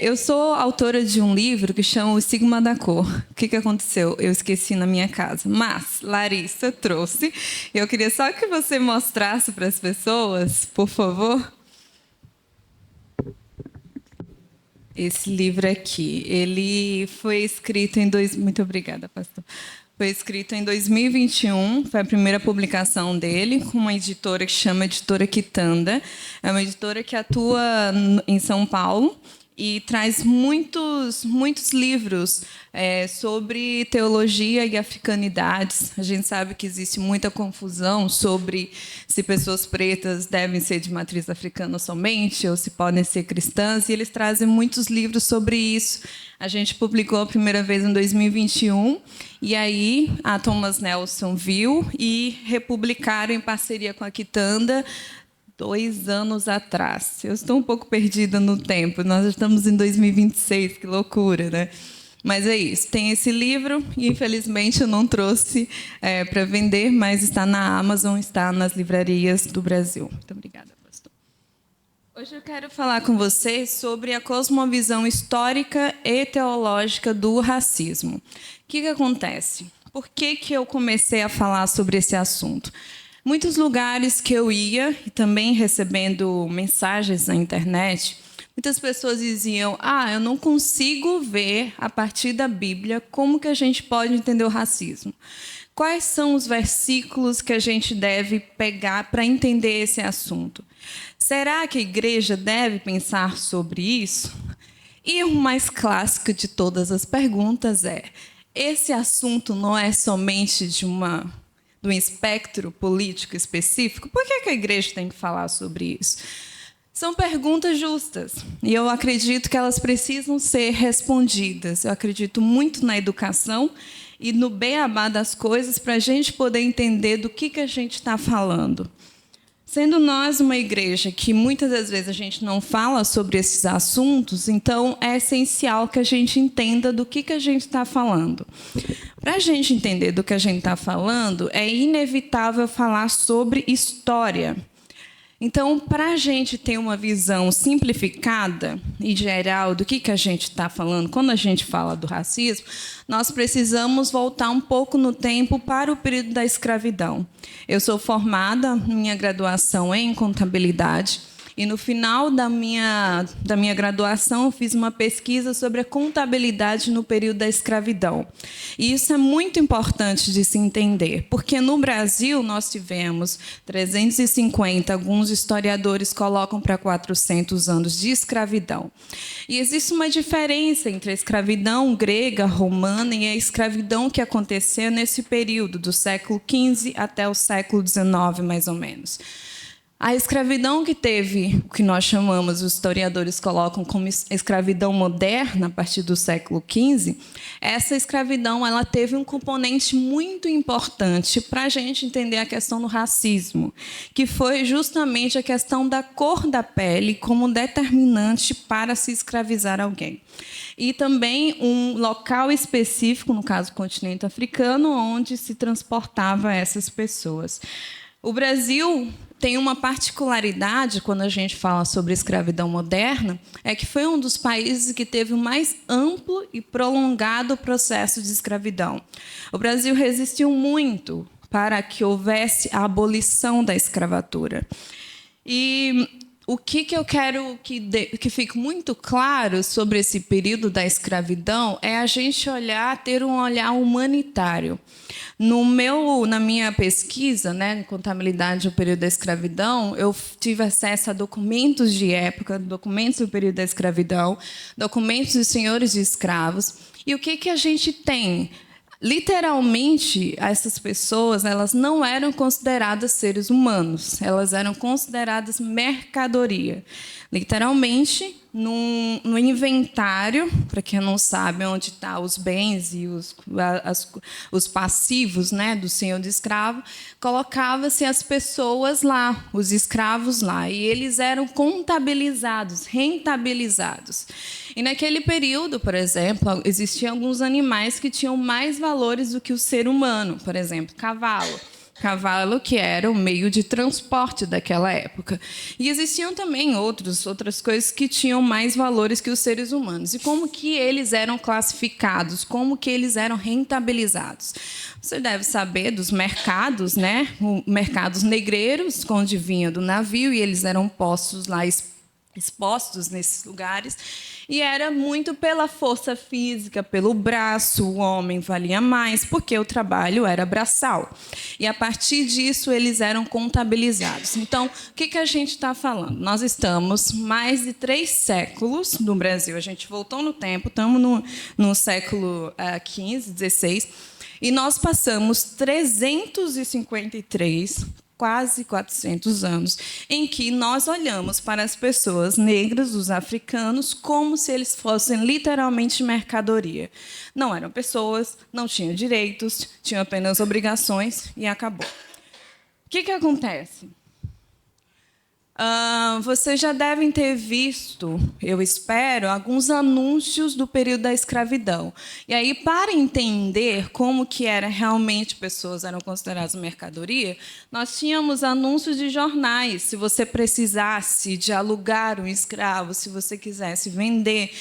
Eu sou autora de um livro que chama O Sigma da Cor. O que aconteceu? Eu esqueci na minha casa. Mas Larissa trouxe. Eu queria só que você mostrasse para as pessoas, por favor. Esse livro aqui. Ele foi escrito em Muito obrigada, pastor. Foi escrito em 2021, foi a primeira publicação dele, com uma editora que chama Editora Quitanda. É uma editora que atua em São Paulo e traz muitos livros sobre teologia e africanidades. A gente sabe que existe muita confusão sobre se pessoas pretas devem ser de matriz africana somente ou se podem ser cristãs, e eles trazem muitos livros sobre isso. A gente publicou a primeira vez em 2021, e aí a Thomas Nelson viu e republicaram em parceria com a Quitanda 2 anos atrás. Eu estou um pouco perdida no tempo. Nós estamos em 2026, que loucura, né? Mas é isso. Tem esse livro e, infelizmente, eu não trouxe para vender, mas está na Amazon, está nas livrarias do Brasil. Muito obrigada, pastor. Hoje eu quero falar com vocês sobre a cosmovisão histórica e teológica do racismo. O que acontece? Por que eu comecei a falar sobre esse assunto? Muitos lugares que eu ia, e também recebendo mensagens na internet, muitas pessoas diziam: eu não consigo ver, a partir da Bíblia, como que a gente pode entender o racismo. Quais são os versículos que a gente deve pegar para entender esse assunto? Será que a igreja deve pensar sobre isso? E o mais clássico de todas as perguntas é: esse assunto não é somente de um espectro político específico? Por que a igreja tem que falar sobre isso? São perguntas justas, e eu acredito que elas precisam ser respondidas. Eu acredito muito na educação e no beabá das coisas para a gente poder entender do que a gente está falando. Sendo nós uma igreja que muitas das vezes a gente não fala sobre esses assuntos, então é essencial que a gente entenda do que a gente está falando. Para a gente entender do que a gente está falando, é inevitável falar sobre história. Então, para a gente ter uma visão simplificada e geral do que a gente está falando, quando a gente fala do racismo, nós precisamos voltar um pouco no tempo para o período da escravidão. Eu sou formada, minha graduação em contabilidade, e no final da minha graduação eu fiz uma pesquisa sobre a contabilidade no período da escravidão. E isso é muito importante de se entender, porque no Brasil nós tivemos 350, alguns historiadores colocam para 400 anos de escravidão. E existe uma diferença entre a escravidão grega, romana e a escravidão que aconteceu nesse período, do século XV até o século XIX, mais ou menos. A escravidão que teve, o que nós chamamos, os historiadores colocam como escravidão moderna, a partir do século XV, essa escravidão ela teve um componente muito importante para a gente entender a questão do racismo, que foi justamente a questão da cor da pele como determinante para se escravizar alguém. E também um local específico, no caso do continente africano, onde se transportava essas pessoas. O Brasil tem uma particularidade quando a gente fala sobre escravidão moderna, é que foi um dos países que teve o mais amplo e prolongado processo de escravidão. O Brasil resistiu muito para que houvesse a abolição da escravatura. E o que eu quero que fique muito claro sobre esse período da escravidão é a gente ter um olhar humanitário. Na minha pesquisa, em contabilidade do período da escravidão, eu tive acesso a documentos de época, documentos do período da escravidão, documentos dos senhores de escravos. E o que a gente tem? Literalmente, essas pessoas elas não eram consideradas seres humanos, elas eram consideradas mercadoria. Literalmente, no inventário, para quem não sabe onde estão os bens e os passivos, do senhor de escravo, colocava-se as pessoas lá, os escravos lá, e eles eram contabilizados, rentabilizados. E naquele período, por exemplo, existiam alguns animais que tinham mais valores do que o ser humano, por exemplo, cavalo. Cavalo, que era o meio de transporte daquela época. E existiam também outras coisas que tinham mais valores que os seres humanos. E como que eles eram classificados? Como que eles eram rentabilizados? Você deve saber dos mercados, né? Mercados negreiros, onde vinha do navio, e eles eram postos lá, expostos nesses lugares, e era muito pela força física, pelo braço. O homem valia mais, porque o trabalho era braçal. E, a partir disso, eles eram contabilizados. Então, o que a gente está falando? Nós estamos mais de 3 séculos no Brasil. A gente voltou no tempo, estamos no século XV, XVI, e nós passamos 353 quase 400 anos, em que nós olhamos para as pessoas negras, os africanos, como se eles fossem literalmente mercadoria. Não eram pessoas, não tinham direitos, tinham apenas obrigações e acabou. O que acontece? Vocês já devem ter visto, eu espero, alguns anúncios do período da escravidão. E aí, para entender como que era realmente pessoas eram consideradas mercadoria, nós tínhamos anúncios de jornais. Se você precisasse de alugar um escravo, se você quisesse vender,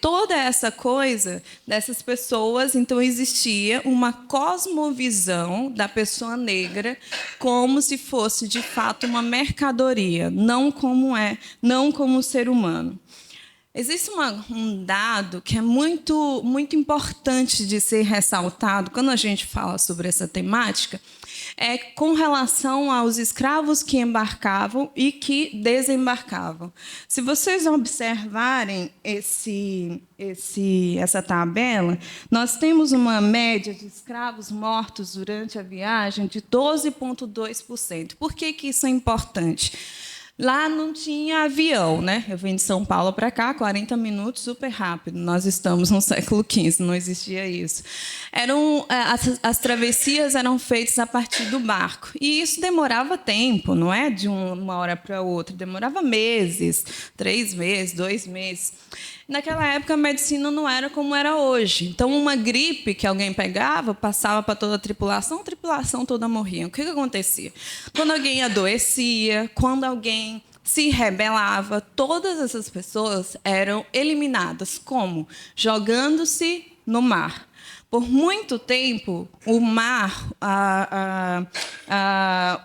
toda essa coisa dessas pessoas, então existia uma cosmovisão da pessoa negra como se fosse de fato uma mercadoria. Não como ser humano. Existe um dado que é muito, muito importante de ser ressaltado quando a gente fala sobre essa temática, é com relação aos escravos que embarcavam e que desembarcavam. Se vocês observarem essa tabela, nós temos uma média de escravos mortos durante a viagem de 12,2%. Por que isso é importante? Lá não tinha avião, né? Eu vim de São Paulo para cá, 40 minutos, super rápido. Nós estamos no século XV, não existia isso. As travessias eram feitas a partir do barco. E isso demorava tempo, não é de uma hora para outra. Demorava meses, 3 meses, 2 meses. Naquela época, a medicina não era como era hoje. Então, uma gripe que alguém pegava, passava para toda a tripulação toda morria. O que acontecia? Quando alguém adoecia, quando alguém se rebelava, todas essas pessoas eram eliminadas. Como? Jogando-se no mar. Por muito tempo, o mar,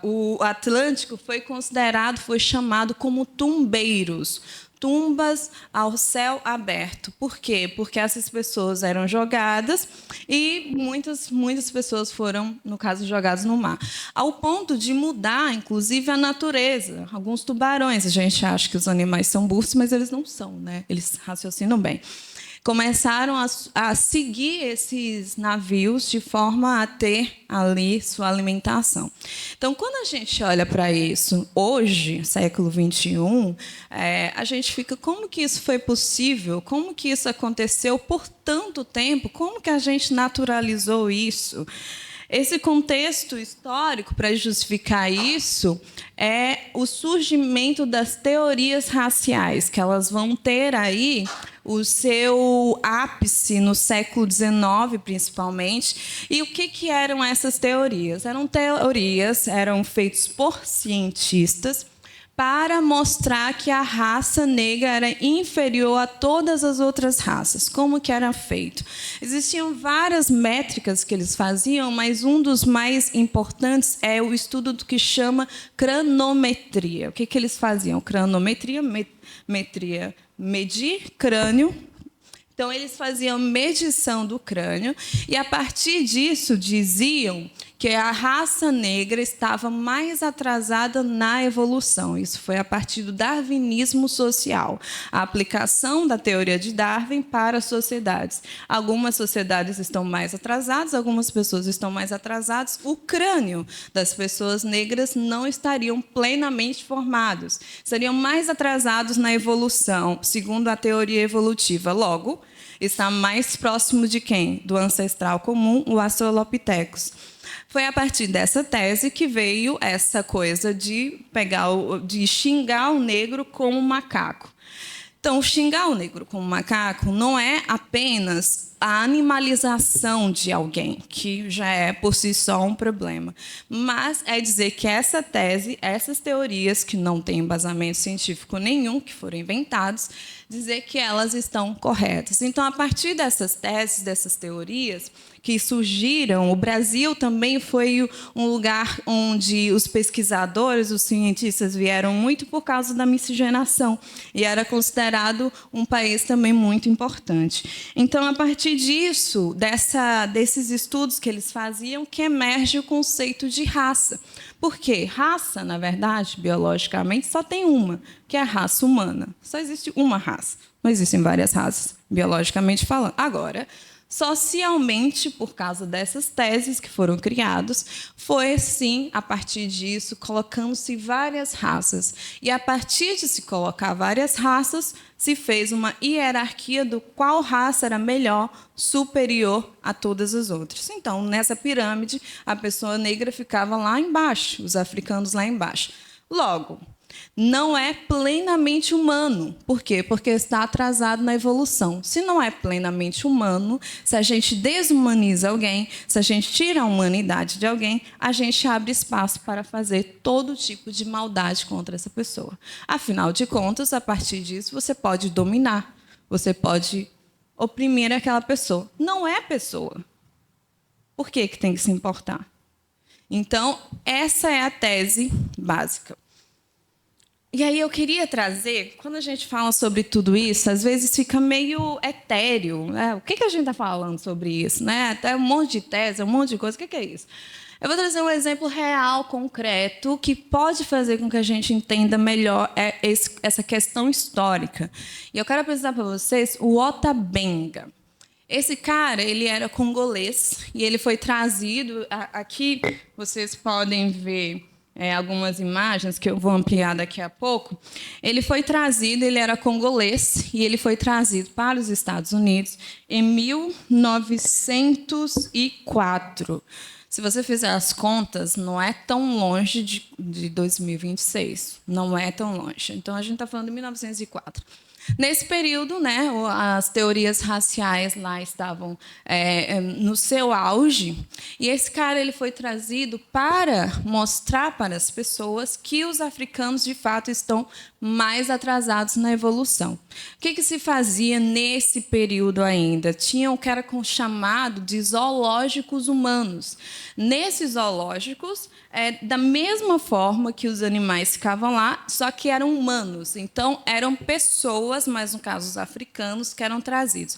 o Atlântico, foi chamado como tumbeiros. Tumbas ao céu aberto. Por quê? Porque essas pessoas eram jogadas e muitas pessoas foram, no caso, jogadas no mar. Ao ponto de mudar, inclusive, a natureza. Alguns tubarões, a gente acha que os animais são burros, mas eles não são, né? Eles raciocinam bem. Começaram a seguir esses navios de forma a ter ali sua alimentação. Então, quando a gente olha para isso hoje, século XXI, a gente fica, como que isso foi possível? Como que isso aconteceu por tanto tempo? Como que a gente naturalizou isso? Esse contexto histórico, para justificar isso, é o surgimento das teorias raciais, que elas vão ter aí o seu ápice no século XIX, principalmente. E o que eram essas teorias? Eram feitas por cientistas para mostrar que a raça negra era inferior a todas as outras raças. Como que era feito? Existiam várias métricas que eles faziam, mas um dos mais importantes é o estudo do que chama cranometria. O que eles faziam? Cranometria, medir crânio. Então, eles faziam medição do crânio e, a partir disso, diziam que a raça negra estava mais atrasada na evolução. Isso foi a partir do darwinismo social, a aplicação da teoria de Darwin para as sociedades. Algumas sociedades estão mais atrasadas, algumas pessoas estão mais atrasadas. O crânio das pessoas negras não estariam plenamente formados, estariam mais atrasados na evolução, segundo a teoria evolutiva. Logo, está mais próximo de quem? Do ancestral comum, o Australopithecus. Foi a partir dessa tese que veio essa coisa de xingar o negro como macaco. Então, xingar o negro como macaco não é apenas a animalização de alguém, que já é por si só um problema, mas é dizer que essa tese, essas teorias que não têm embasamento científico nenhum, que foram inventados, dizer que elas estão corretas. Então, a partir dessas teses, dessas teorias que surgiram, o Brasil também foi um lugar onde os pesquisadores, os cientistas vieram muito por causa da miscigenação, e era considerado um país também muito importante. Então, a partir disso, desses estudos que eles faziam, que emerge o conceito de raça. Por quê? Raça, na verdade, biologicamente, só tem uma, que é a raça humana. Só existe uma raça. Não existem várias raças, biologicamente falando. Agora, socialmente, por causa dessas teses que foram criadas, foi, sim, a partir disso, colocando-se várias raças. E, a partir de se colocar várias raças, se fez uma hierarquia do qual raça era melhor, superior a todas as outras. Então, nessa pirâmide, a pessoa negra ficava lá embaixo, os africanos lá embaixo. Logo, não é plenamente humano. Por quê? Porque está atrasado na evolução. Se não é plenamente humano, se a gente desumaniza alguém, se a gente tira a humanidade de alguém, a gente abre espaço para fazer todo tipo de maldade contra essa pessoa. Afinal de contas, a partir disso, você pode dominar, você pode oprimir aquela pessoa. Não é pessoa. Por que tem que se importar? Então, essa é a tese básica. E aí eu queria trazer, quando a gente fala sobre tudo isso, às vezes fica meio etéreo, né? O que a gente está falando sobre isso? Né? Até um monte de tese, um monte de coisa. O que é isso? Eu vou trazer um exemplo real, concreto, que pode fazer com que a gente entenda melhor essa questão histórica. E eu quero apresentar para vocês o Ota Benga. Esse cara, ele era congolês e ele foi trazido. Aqui vocês podem ver algumas imagens que eu vou ampliar daqui a pouco. Ele foi trazido, ele era congolês e ele foi trazido para os Estados Unidos em 1904. Se você fizer as contas, não é tão longe de 2026. Não é tão longe. Então, a gente está falando de 1904. Nesse período, né, as teorias raciais lá estavam no seu auge, e esse cara ele foi trazido para mostrar para as pessoas que os africanos, de fato, estão mais atrasados na evolução. O que se fazia nesse período ainda? Tinha o que era chamado de zoológicos humanos. Nesses zoológicos, da mesma forma que os animais ficavam lá, só que eram humanos. Então, eram pessoas, mas no caso os africanos, que eram trazidos.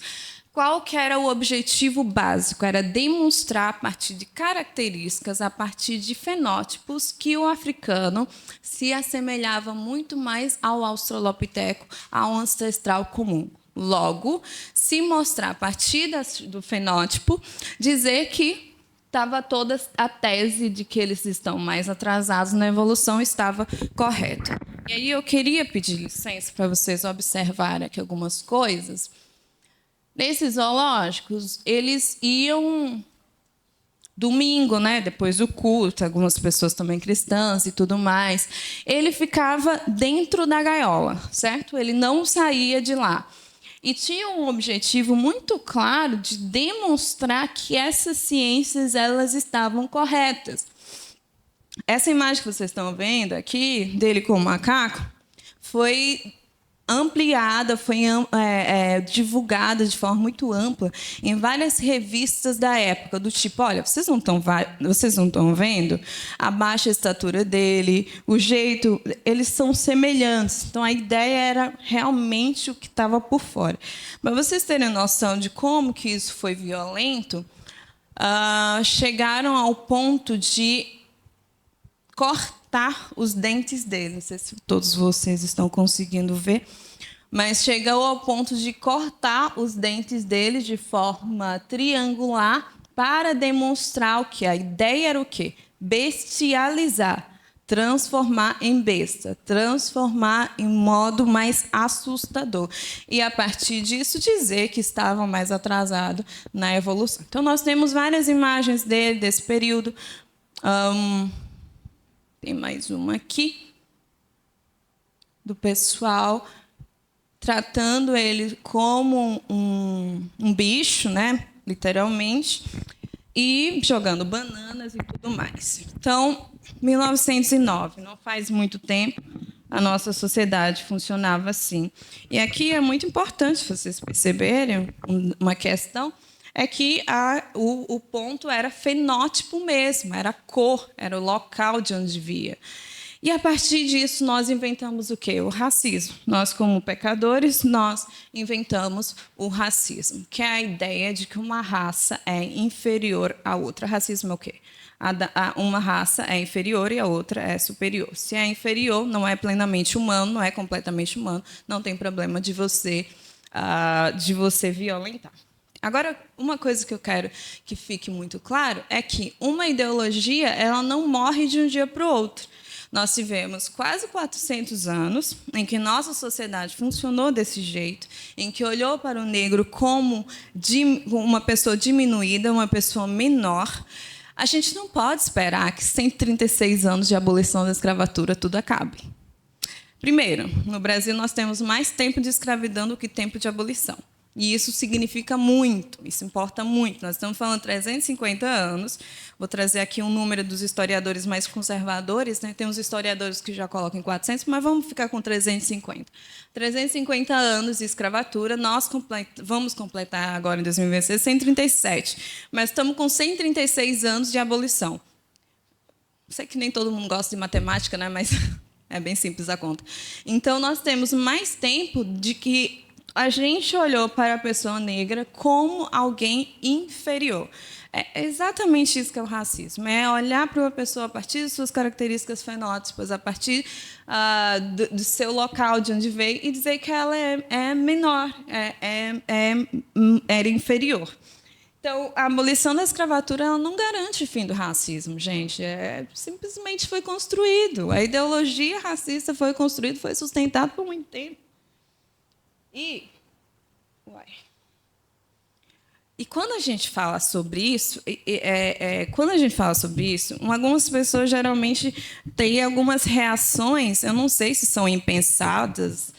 Qual que era o objetivo básico? Era demonstrar, a partir de características, a partir de fenótipos, que o africano se assemelhava muito mais ao australopiteco, ao ancestral comum. Logo, se mostrar a partir do fenótipo, dizer que estava toda a tese de que eles estão mais atrasados na evolução estava correta. E aí eu queria pedir licença para vocês observarem aqui algumas coisas. Nesses zoológicos, eles iam domingo, né, depois do culto, algumas pessoas também cristãs e tudo mais. Ele ficava dentro da gaiola, certo? Ele não saía de lá. E tinha um objetivo muito claro de demonstrar que essas ciências elas estavam corretas. Essa imagem que vocês estão vendo aqui, dele com o macaco, foi ampliada, foi divulgada de forma muito ampla em várias revistas da época, do tipo, olha, vocês não estão vendo a baixa estatura dele, o jeito, eles são semelhantes. Então, a ideia era realmente o que estava por fora. Para vocês terem noção de como que isso foi violento, chegaram ao ponto de cortar os dentes dele. Não sei se todos vocês estão conseguindo ver, mas chegou ao ponto de cortar os dentes dele de forma triangular para demonstrar o que? A ideia era o quê? Bestializar, transformar em besta, transformar em modo mais assustador. E, a partir disso, dizer que estavam mais atrasados na evolução. Então, nós temos várias imagens dele, desse período. Tem mais uma aqui, do pessoal tratando ele como um bicho, né? Literalmente, e jogando bananas e tudo mais. Então, 1909, não faz muito tempo, a nossa sociedade funcionava assim. E aqui é muito importante vocês perceberem uma questão, é que o ponto era fenótipo mesmo, era a cor, era o local de onde via. E, a partir disso, nós inventamos o quê? O racismo. Nós, como pecadores, nós inventamos o racismo, que é a ideia de que uma raça é inferior à outra. Racismo é o quê? Uma raça é inferior e a outra é superior. Se é inferior, não é plenamente humano, não é completamente humano, não tem problema de você violentar. Agora, uma coisa que eu quero que fique muito claro é que uma ideologia ela não morre de um dia para o outro. Nós tivemos quase 400 anos em que nossa sociedade funcionou desse jeito, em que olhou para o negro como uma pessoa diminuída, uma pessoa menor. A gente não pode esperar que 136 anos de abolição da escravatura tudo acabe. Primeiro, no Brasil nós temos mais tempo de escravidão do que tempo de abolição. E isso significa muito, isso importa muito. Nós estamos falando de 350 anos. Vou trazer aqui um número dos historiadores mais conservadores, né? Tem uns historiadores que já colocam em 400, mas vamos ficar com 350. 350 anos de escravatura, nós vamos completar agora, em 2026, 137. Mas estamos com 136 anos de abolição. Sei que nem todo mundo gosta de matemática, né? Mas é bem simples a conta. Então, nós temos mais tempo de que a gente olhou para a pessoa negra como alguém inferior. É exatamente isso que é o racismo. É olhar para uma pessoa a partir de suas características fenótipas, a partir do seu local de onde veio, e dizer que ela é menor, era inferior. Então, a abolição da escravatura ela não garante o fim do racismo, gente. Simplesmente foi construído. A ideologia racista foi construída, foi sustentada por muito tempo. E quando a gente fala sobre isso, algumas pessoas geralmente têm algumas reações, eu não sei se são impensadas,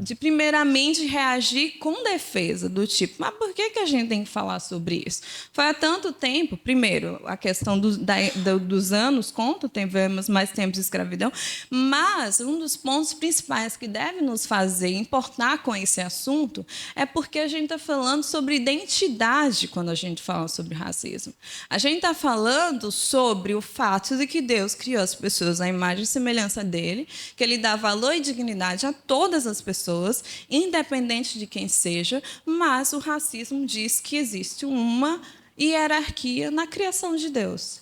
de primeiramente reagir com defesa, do tipo, mas por que a gente tem que falar sobre isso? Foi há tanto tempo, primeiro, a questão dos anos, quanto tivemos mais tempo de escravidão, mas um dos pontos principais que deve nos fazer importar com esse assunto é porque a gente está falando sobre identidade quando a gente fala sobre racismo. A gente está falando sobre o fato de que Deus criou as pessoas à imagem e semelhança dele, que ele dá valor e dignidade a todas as pessoas, independente de quem seja, mas o racismo diz que existe uma hierarquia na criação de Deus.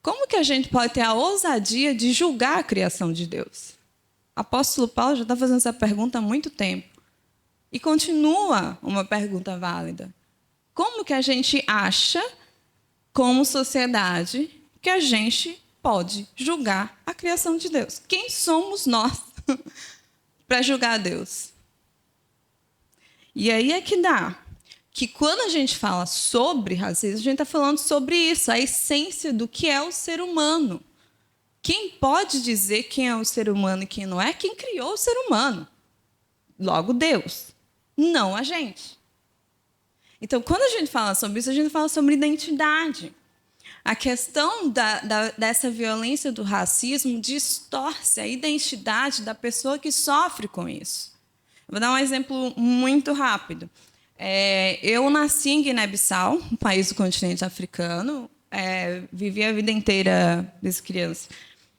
Como que a gente pode ter a ousadia de julgar a criação de Deus? O apóstolo Paulo já está fazendo essa pergunta há muito tempo. E continua uma pergunta válida. Como que a gente acha, como sociedade, que a gente pode julgar a criação de Deus? Quem somos nós para julgar Deus? E aí é que dá que quando a gente fala sobre racismo, a gente está falando sobre isso, a essência do que é o ser humano. Quem pode dizer quem é o ser humano e quem não é? Quem criou o ser humano. Logo, Deus. Não a gente. Então, quando a gente fala sobre isso, a gente fala sobre identidade. A questão dessa violência do racismo distorce a identidade da pessoa que sofre com isso. Vou dar um exemplo muito rápido. Eu nasci em Guiné-Bissau, um país do continente africano. Vivi a vida inteira, desde criança,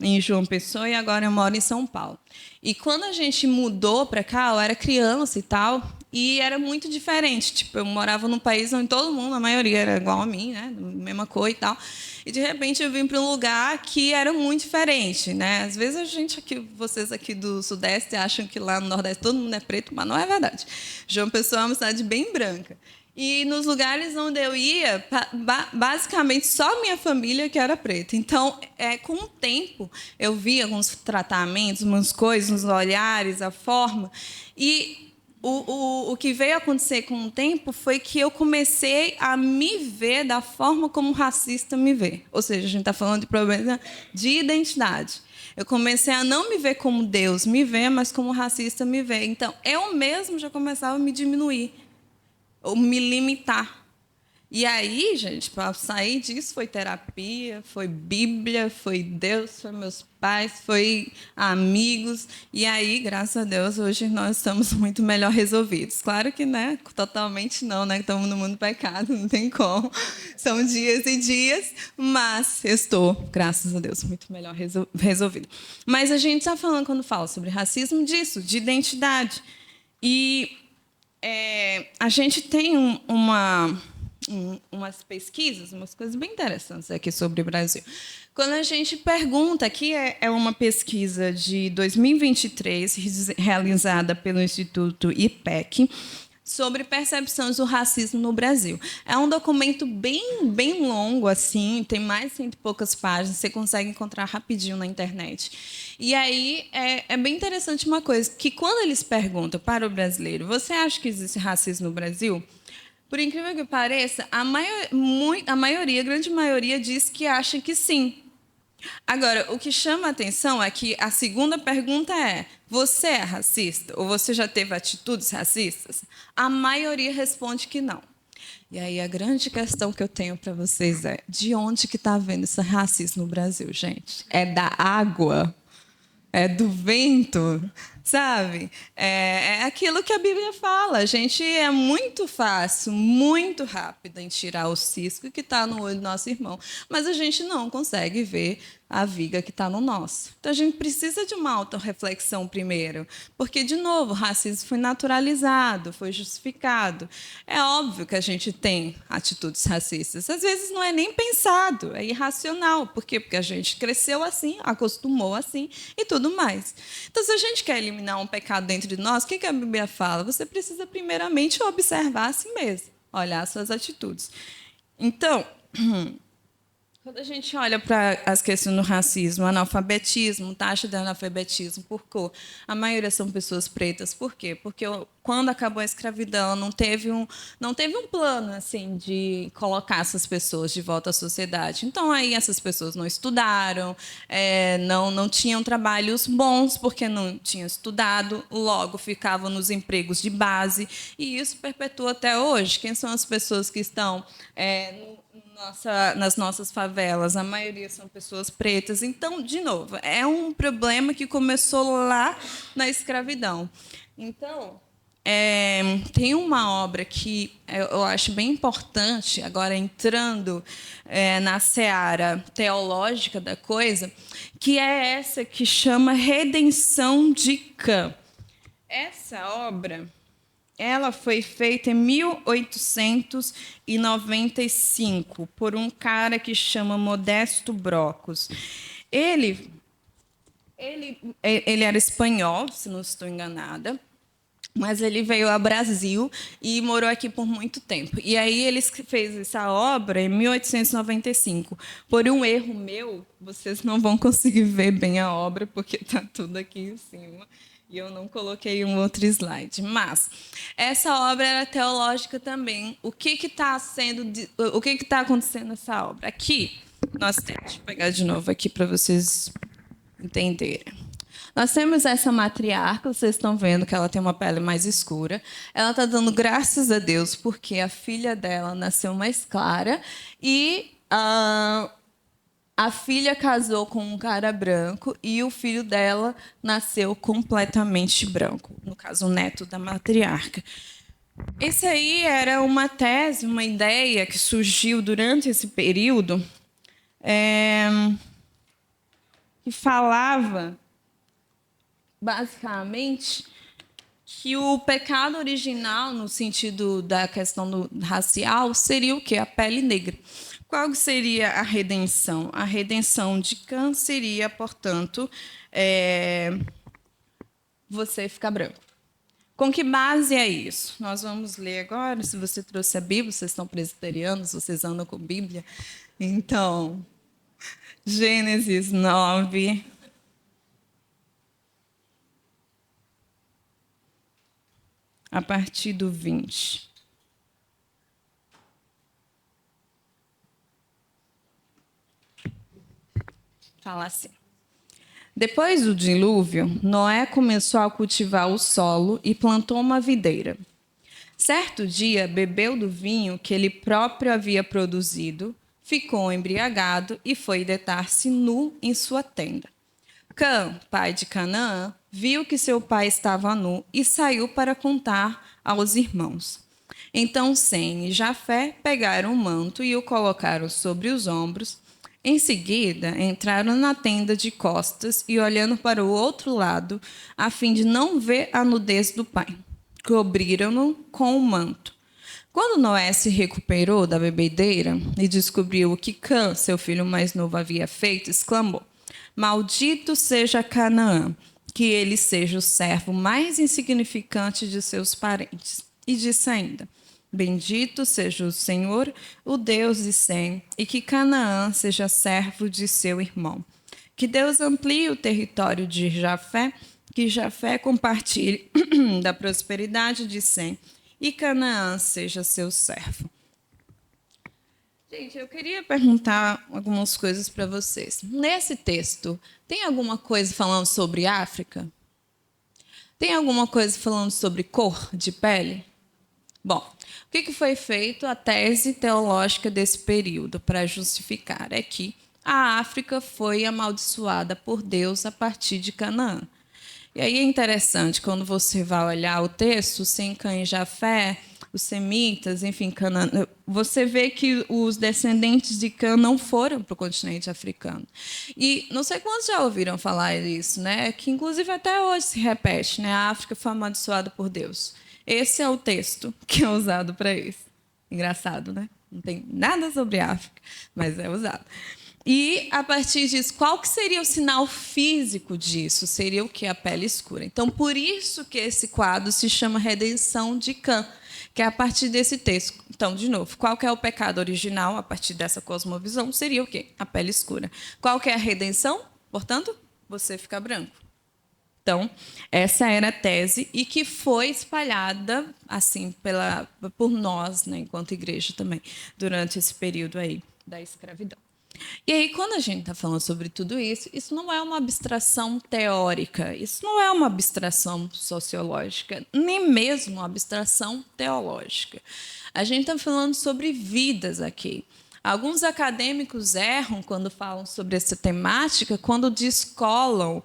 em João Pessoa, e agora eu moro em São Paulo. E quando a gente mudou para cá, eu era criança e tal, e era muito diferente. Tipo, eu morava num país onde todo mundo, a maioria, era igual a mim, né? Mesma cor e tal. E, de repente, eu vim para um lugar que era muito diferente, né? Às vezes, vocês aqui do Sudeste acham que lá no Nordeste todo mundo é preto, mas não é verdade. João Pessoa é uma cidade bem branca. E nos lugares onde eu ia, basicamente só minha família que era preta. Então, com o tempo, eu vi alguns tratamentos, umas coisas, uns olhares, a forma. E O que veio acontecer com o tempo foi que eu comecei a me ver da forma como o racista me vê. Ou seja, a gente está falando de problema de identidade. Eu comecei a não me ver como Deus me vê, mas como o racista me vê. Então, eu mesmo já começava a me diminuir, ou me limitar. E aí, gente, para sair disso foi terapia, foi Bíblia, foi Deus, foi meus pais, foi amigos. E aí, graças a Deus, hoje nós estamos muito melhor resolvidos. Claro que, né, totalmente não, né? Estamos no mundo do pecado, não tem como. São dias e dias, mas eu estou, graças a Deus, muito melhor resolvido. Mas a gente está falando, quando fala sobre racismo, disso, de identidade. E a gente tem umas pesquisas, umas coisas bem interessantes aqui sobre o Brasil. Quando a gente pergunta, aqui é uma pesquisa de 2023, realizada pelo Instituto IPEC, sobre percepções do racismo no Brasil. É um documento bem longo, assim, tem mais de 100 e poucas páginas, você consegue encontrar rapidinho na internet. E aí é bem interessante uma coisa, que quando eles perguntam para o brasileiro, você acha que existe racismo no Brasil? Por incrível que pareça, a grande maioria diz que acha que sim. Agora, o que chama a atenção é que a segunda pergunta é: você é racista? Ou você já teve atitudes racistas? A maioria responde que não. E aí a grande questão que eu tenho para vocês é: de onde que está vendo esse racismo no Brasil, gente? É da água? É do vento, sabe? É aquilo que a Bíblia fala. A gente é muito fácil, muito rápido em tirar o cisco que está no olho do nosso irmão, mas a gente não consegue ver a viga que está no nosso. Então a gente precisa de uma autorreflexão primeiro, porque, de novo, o racismo foi naturalizado, foi justificado. É óbvio que a gente tem atitudes racistas. Às vezes não é nem pensado, é irracional. Por quê? Porque a gente cresceu assim, acostumou assim e tudo mais. Então, se a gente quer eliminar um pecado dentro de nós, o que a Bíblia fala? Você precisa, primeiramente, observar a si mesmo, olhar as suas atitudes. Então, quando a gente olha para as questões do racismo, analfabetismo, taxa de analfabetismo por cor, a maioria são pessoas pretas. Por quê? Porque quando acabou a escravidão, não teve um plano assim de colocar essas pessoas de volta à sociedade. Então, aí essas pessoas não estudaram, não tinham trabalhos bons, porque não tinham estudado, logo ficavam nos empregos de base, e isso perpetua até hoje. Quem são as pessoas que estão nas nossas favelas? A maioria são pessoas pretas. Então, de novo, é um problema que começou lá na escravidão. Então, tem uma obra que eu acho bem importante, agora entrando na seara teológica da coisa, que é essa que chama Redenção de Cã. Essa obra, ela foi feita em 1895 por um cara que chama Modesto Brocos. Ele era espanhol, se não estou enganada, mas ele veio ao Brasil e morou aqui por muito tempo. E aí ele fez essa obra em 1895. Por um erro meu, vocês não vão conseguir ver bem a obra, porque está tudo aqui em cima. E eu não coloquei um outro slide. Mas essa obra era teológica também. O que está acontecendo nessa obra? Aqui, deixa eu pegar de novo aqui para vocês entenderem. Nós temos essa matriarca, vocês estão vendo que ela tem uma pele mais escura. Ela está dando graças a Deus porque a filha dela nasceu mais clara e a filha casou com um cara branco e o filho dela nasceu completamente branco, no caso, o neto da matriarca. Esse aí era uma tese, uma ideia que surgiu durante esse período, que falava, basicamente, que o pecado original, no sentido da questão racial, seria o quê? A pele negra. Qual seria a redenção? A redenção de Cã seria, portanto, você ficar branco. Com que base é isso? Nós vamos ler agora. Se você trouxe a Bíblia, vocês estão presbiterianos, vocês andam com Bíblia. Então, Gênesis 9. a partir do 20. Fala assim. Depois do dilúvio, Noé começou a cultivar o solo e plantou uma videira. Certo dia, bebeu do vinho que ele próprio havia produzido, ficou embriagado e foi deitar-se nu em sua tenda. Cã, pai de Canaã, viu que seu pai estava nu e saiu para contar aos irmãos. Então Sem e Jafé pegaram o manto e o colocaram sobre os ombros. Em seguida, entraram na tenda de costas e, olhando para o outro lado, a fim de não ver a nudez do pai, cobriram-no com o manto. Quando Noé se recuperou da bebedeira e descobriu o que Cã, seu filho mais novo, havia feito, exclamou: Maldito seja Canaã, que ele seja o servo mais insignificante de seus parentes. E disse ainda: Bendito seja o Senhor, o Deus de Sem, e que Canaã seja servo de seu irmão. Que Deus amplie o território de Jafé, que Jafé compartilhe da prosperidade de Sem, e Canaã seja seu servo. Gente, eu queria perguntar algumas coisas para vocês. Nesse texto, tem alguma coisa falando sobre África? Tem alguma coisa falando sobre cor de pele? Bom, o que foi feito? A tese teológica desse período para justificar é que a África foi amaldiçoada por Deus a partir de Canaã. E aí é interessante, quando você vai olhar o texto, Sem, Cã e Jafé, os semitas, enfim, Canaã, você vê que os descendentes de Cã não foram para o continente africano. E não sei quantos já ouviram falar isso, né? Que inclusive até hoje se repete, né? A África foi amaldiçoada por Deus. Esse é o texto que é usado para isso. Engraçado, né? Não tem nada sobre a África, mas é usado. E, a partir disso, qual que seria o sinal físico disso? Seria o quê? A pele escura. Então, por isso que esse quadro se chama Redenção de Cã, que é a partir desse texto. Então, de novo, qual que é o pecado original, a partir dessa cosmovisão? Seria o quê? A pele escura. Qual que é a redenção? Portanto, você fica branco. Então, essa era a tese e que foi espalhada assim por nós, né, enquanto igreja também, durante esse período aí da escravidão. E aí, quando a gente está falando sobre tudo isso não é uma abstração teórica, isso não é uma abstração sociológica, nem mesmo uma abstração teológica. A gente está falando sobre vidas aqui. Alguns acadêmicos erram quando falam sobre essa temática, quando descolam,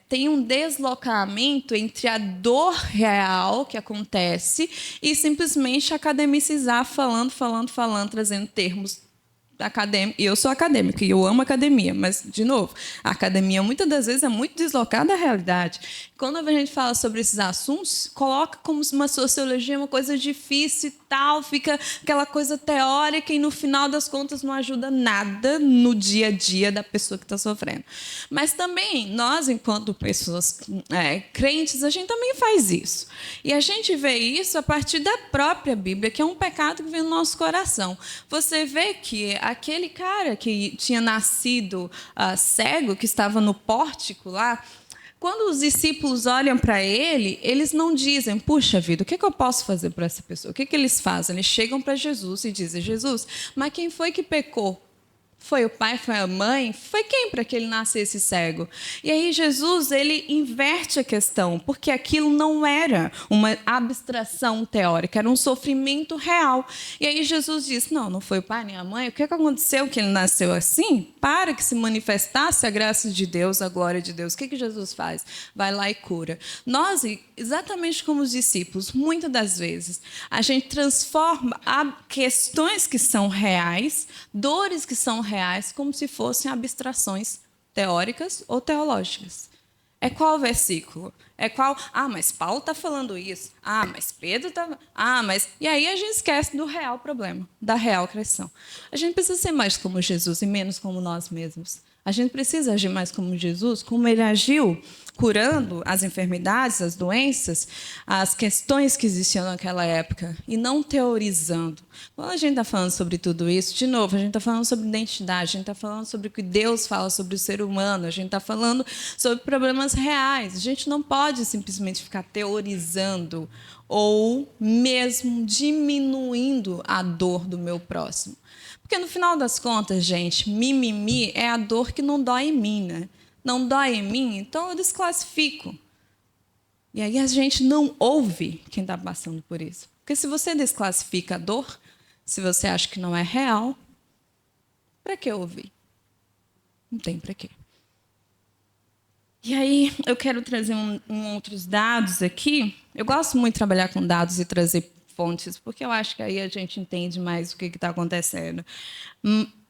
tem um deslocamento entre a dor real que acontece e simplesmente academicizar, falando, trazendo termos acadêmico. E eu sou acadêmica e eu amo academia, mas, de novo, a academia muitas das vezes é muito deslocada da realidade. Quando a gente fala sobre esses assuntos, coloca como uma sociologia uma coisa difícil e tal, fica aquela coisa teórica e, no final das contas, não ajuda nada no dia a dia da pessoa que está sofrendo. Mas também, nós, enquanto pessoas crentes, a gente também faz isso. E a gente vê isso a partir da própria Bíblia, que é um pecado que vem no nosso coração. Você vê que aquele cara que tinha nascido cego, que estava no pórtico lá, quando os discípulos olham para ele, eles não dizem, puxa vida, o que eu posso fazer para essa pessoa? O que eles fazem? Eles chegam para Jesus e dizem, Jesus, mas quem foi que pecou? Foi o pai, foi a mãe? Foi quem para que ele nascesse cego? E aí Jesus, ele inverte a questão, porque aquilo não era uma abstração teórica, era um sofrimento real. E aí Jesus diz, não foi o pai nem a mãe, o que aconteceu que ele nasceu assim? Para que se manifestasse a graça de Deus, a glória de Deus. O que Jesus faz? Vai lá e cura. Nós, exatamente como os discípulos, muitas das vezes, a gente transforma questões que são reais, dores que são reais, como se fossem abstrações teóricas ou teológicas. É qual versículo? É qual? Mas Paulo está falando isso. Mas Pedro está... mas... E aí a gente esquece do real problema, da real questão. A gente precisa ser mais como Jesus e menos como nós mesmos. A gente precisa agir mais como Jesus, como ele agiu curando as enfermidades, as doenças, as questões que existiam naquela época, e não teorizando. Quando a gente está falando sobre tudo isso, de novo, a gente está falando sobre identidade, a gente está falando sobre o que Deus fala sobre o ser humano, a gente está falando sobre problemas reais. A gente não pode simplesmente ficar teorizando ou mesmo diminuindo a dor do meu próximo. Porque, no final das contas, gente, mimimi é a dor que não dói em mim, né? Não dói em mim, então eu desclassifico. E aí a gente não ouve quem está passando por isso. Porque se você desclassifica a dor, se você acha que não é real, para que ouvir? Não tem para quê. E aí eu quero trazer outros dados aqui. Eu gosto muito de trabalhar com dados e trazer fontes, porque eu acho que aí a gente entende mais o que está acontecendo.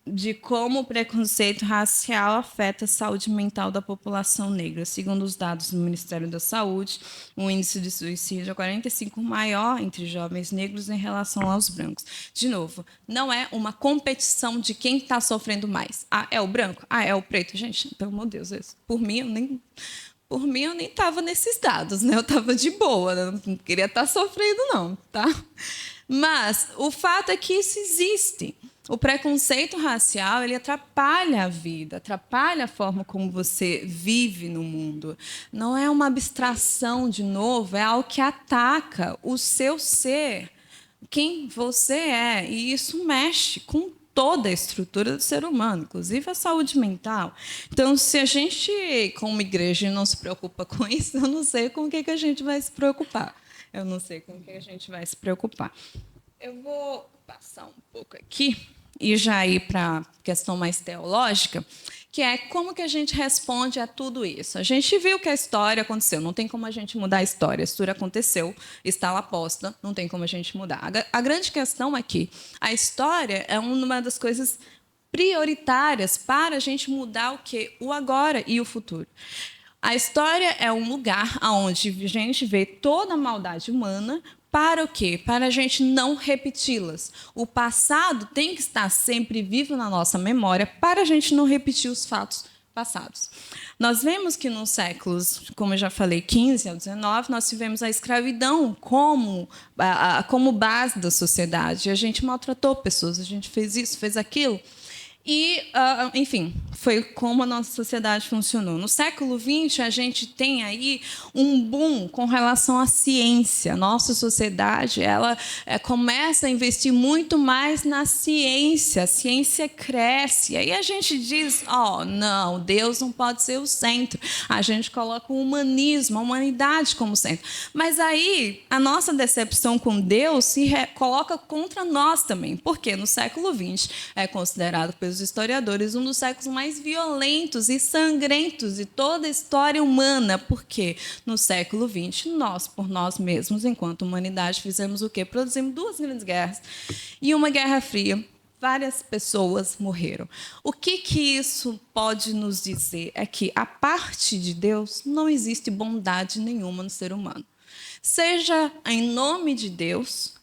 De como o preconceito racial afeta a saúde mental da população negra. Segundo os dados do Ministério da Saúde, o índice de suicídio é 45 maior entre jovens negros em relação aos brancos. De novo, não é uma competição de quem está sofrendo mais. Ah, é o branco? Ah, é o preto? Gente, pelo amor de Deus, por mim, eu nem estava nesses dados, né? Eu estava de boa, não queria estar sofrendo, não, tá? Mas o fato é que isso existe. O preconceito racial, ele atrapalha a vida, atrapalha a forma como você vive no mundo. Não é uma abstração, de novo, é algo que ataca o seu ser, quem você é. E isso mexe com toda a estrutura do ser humano, inclusive a saúde mental. Então, se a gente, como igreja, não se preocupa com isso, eu não sei com o que a gente vai se preocupar. Eu não sei com o que a gente vai se preocupar. Eu vou passar um pouco aqui e já ir para a questão mais teológica, que é como que a gente responde a tudo isso. A gente viu que a história aconteceu, não tem como a gente mudar a história. A história aconteceu, está lá posta, não tem como a gente mudar. A grande questão é que a história é uma das coisas prioritárias para a gente mudar o quê? O agora e o futuro. A história é um lugar onde a gente vê toda a maldade humana. Para o quê? Para a gente não repeti-las. O passado tem que estar sempre vivo na nossa memória para a gente não repetir os fatos passados. Nós vemos que nos séculos, como eu já falei, 15 ao 19, nós tivemos a escravidão como base da sociedade. A gente maltratou pessoas, a gente fez isso, fez aquilo. E, enfim, foi como a nossa sociedade funcionou. No século XX, a gente tem aí um boom com relação à ciência. Nossa sociedade ela começa a investir muito mais na ciência. A ciência cresce. Aí a gente diz, não, Deus não pode ser o centro. A gente coloca o humanismo, a humanidade como centro. Mas aí a nossa decepção com Deus se coloca contra nós também. Porque no século XX é considerado pelos historiadores um dos séculos mais violentos e sangrentos de toda a história humana, porque no século XX, nós, por nós mesmos, enquanto humanidade, fizemos o quê? Produzimos 2 grandes guerras e uma Guerra Fria. Várias pessoas morreram. O que isso pode nos dizer? É que, a parte de Deus, não existe bondade nenhuma no ser humano. Seja em nome de Deus,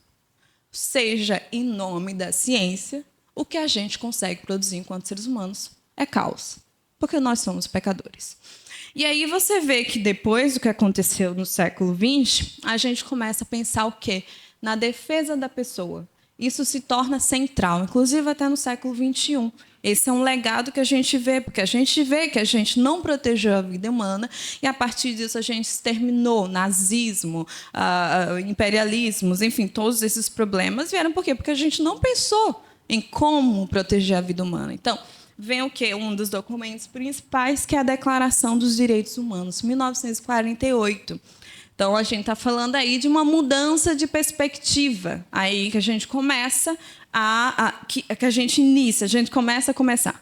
seja em nome da ciência, o que a gente consegue produzir enquanto seres humanos é caos, porque nós somos pecadores. E aí você vê que depois do que aconteceu no século XX, a gente começa a pensar o quê? Na defesa da pessoa. Isso se torna central, inclusive até no século XXI. Esse é um legado que a gente vê, porque a gente vê que a gente não protegeu a vida humana e, a partir disso, a gente exterminou nazismo, imperialismos, enfim, todos esses problemas vieram por quê? Porque a gente não pensou em como proteger a vida humana. Então, vem o quê? Um dos documentos principais, que é a Declaração dos Direitos Humanos, 1948. Então, a gente está falando aí de uma mudança de perspectiva, aí que a gente começa que a gente inicia, a gente começa a começar.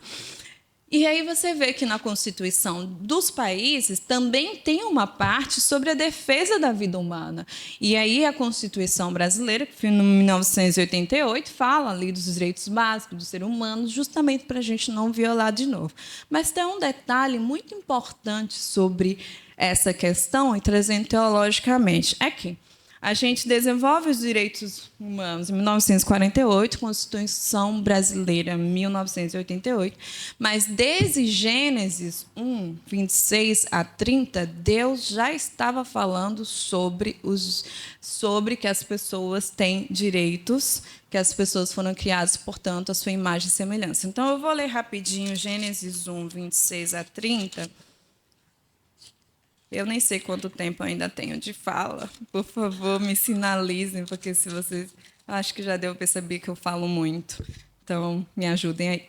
E aí você vê que na Constituição dos países também tem uma parte sobre a defesa da vida humana. E aí a Constituição brasileira, que foi em 1988, fala ali dos direitos básicos do ser humano, justamente para a gente não violar de novo. Mas tem um detalhe muito importante sobre essa questão, e trazendo teologicamente, é que A gente desenvolve os direitos humanos em 1948, Constituição Brasileira, 1988, mas desde Gênesis 1, 26 a 30, Deus já estava falando sobre que as pessoas têm direitos, que as pessoas foram criadas, portanto, à sua imagem e semelhança. Então, eu vou ler rapidinho Gênesis 1, 26 a 30. Eu nem sei quanto tempo ainda tenho de fala. Por favor, me sinalizem, porque se vocês... Acho que já deu para perceber que eu falo muito. Então, me ajudem aí.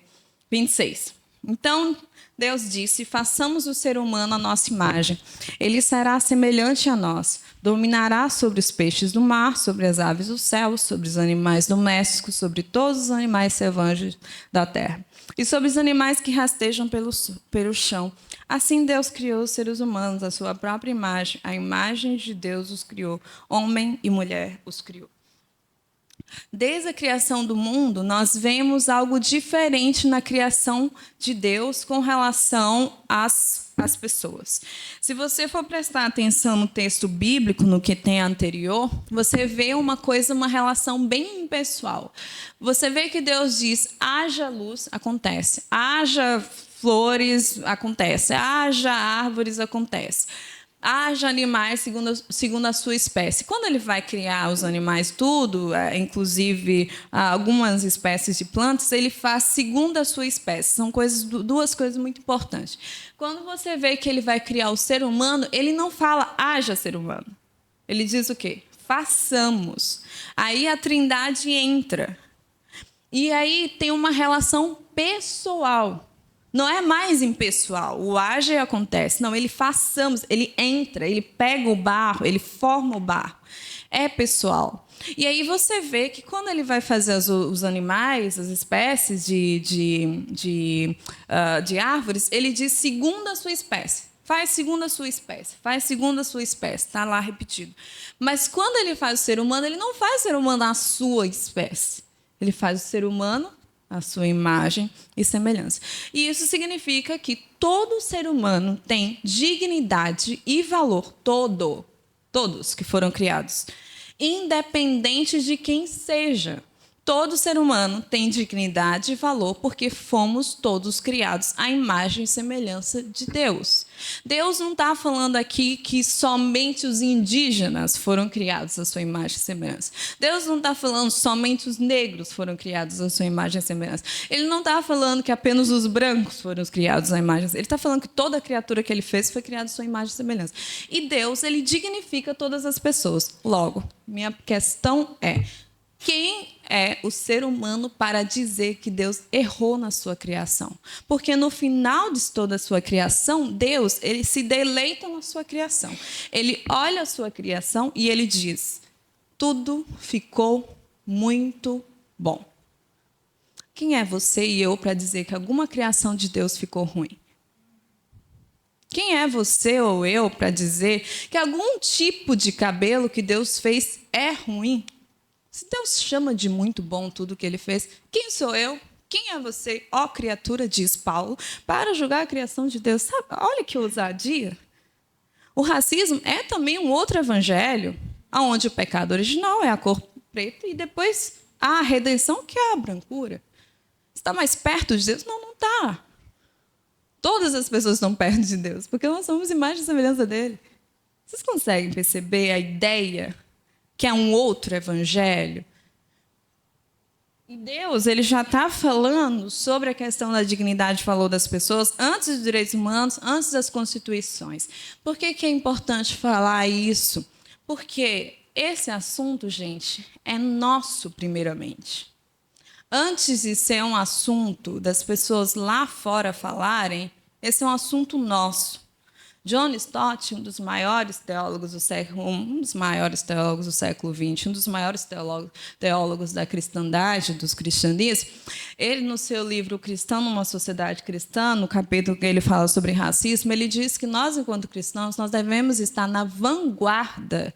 26. Então, Deus disse, façamos o ser humano à nossa imagem. Ele será semelhante a nós. Dominará sobre os peixes do mar, sobre as aves do céu, sobre os animais domésticos, sobre todos os animais selvagens da terra. E sobre os animais que rastejam pelo chão. Assim Deus criou os seres humanos, à sua própria imagem. A imagem de Deus os criou. Homem e mulher os criou. Desde a criação do mundo, nós vemos algo diferente na criação de Deus com relação às pessoas. Se você for prestar atenção no texto bíblico, no que tem anterior, você vê uma relação bem impessoal. Você vê que Deus diz, haja luz, acontece. Haja flores, acontece. Haja árvores, acontece. Haja animais segundo a sua espécie. Quando ele vai criar os animais tudo, inclusive algumas espécies de plantas, ele faz segundo a sua espécie. São duas coisas muito importantes. Quando você vê que ele vai criar o ser humano, ele não fala haja ser humano. Ele diz o quê? Façamos. Aí a Trindade entra. E aí tem uma relação pessoal. Não é mais impessoal, o haja acontece. Não, ele façamos, ele entra, ele pega o barro, ele forma o barro. É pessoal. E aí você vê que quando ele vai fazer os animais, as espécies de árvores, ele diz segundo a sua espécie. Faz segundo a sua espécie, faz segundo a sua espécie. Está lá repetido. Mas quando ele faz o ser humano, ele não faz o ser humano à sua espécie. Ele faz o ser humano a sua imagem e semelhança. E isso significa que todo ser humano tem dignidade e valor, todos que foram criados, independente de quem seja. Todo ser humano tem dignidade e valor porque fomos todos criados à imagem e semelhança de Deus. Deus não está falando aqui que somente os indígenas foram criados à sua imagem e semelhança. Deus não está falando somente os negros foram criados à sua imagem e semelhança. Ele não está falando que apenas os brancos foram criados à imagem. Ele está falando que toda criatura que ele fez foi criada à sua imagem e semelhança. E Deus, ele dignifica todas as pessoas. Logo, minha questão é: quem é o ser humano para dizer que Deus errou na sua criação? Porque no final de toda a sua criação, Deus, ele se deleita na sua criação. Ele olha a sua criação e ele diz, tudo ficou muito bom. Quem é você e eu para dizer que alguma criação de Deus ficou ruim? Quem é você ou eu para dizer que algum tipo de cabelo que Deus fez é ruim? Se Deus chama de muito bom tudo que ele fez, quem sou eu? Quem é você, ó criatura, diz Paulo, para julgar a criação de Deus? Sabe, olha que ousadia. O racismo é também um outro evangelho, onde o pecado original é a cor preta e depois há a redenção, que é a brancura. Está mais perto de Deus? Não, não está. Todas as pessoas estão perto de Deus, porque nós somos imagem e semelhança dele. Vocês conseguem perceber a ideia que é um outro evangelho? E Deus, ele já está falando sobre a questão da dignidade, falou das pessoas, antes dos direitos humanos, antes das constituições. Por que é importante falar isso? Porque esse assunto, gente, é nosso primeiramente. Antes de ser um assunto das pessoas lá fora falarem, esse é um assunto nosso. John Stott, um dos maiores teólogos do século XX, um dos maiores teólogos da cristandade, dos cristianismos, ele, no seu livro Cristão numa Sociedade Cristã, no capítulo que ele fala sobre racismo, ele diz que nós, enquanto cristãos, nós devemos estar na vanguarda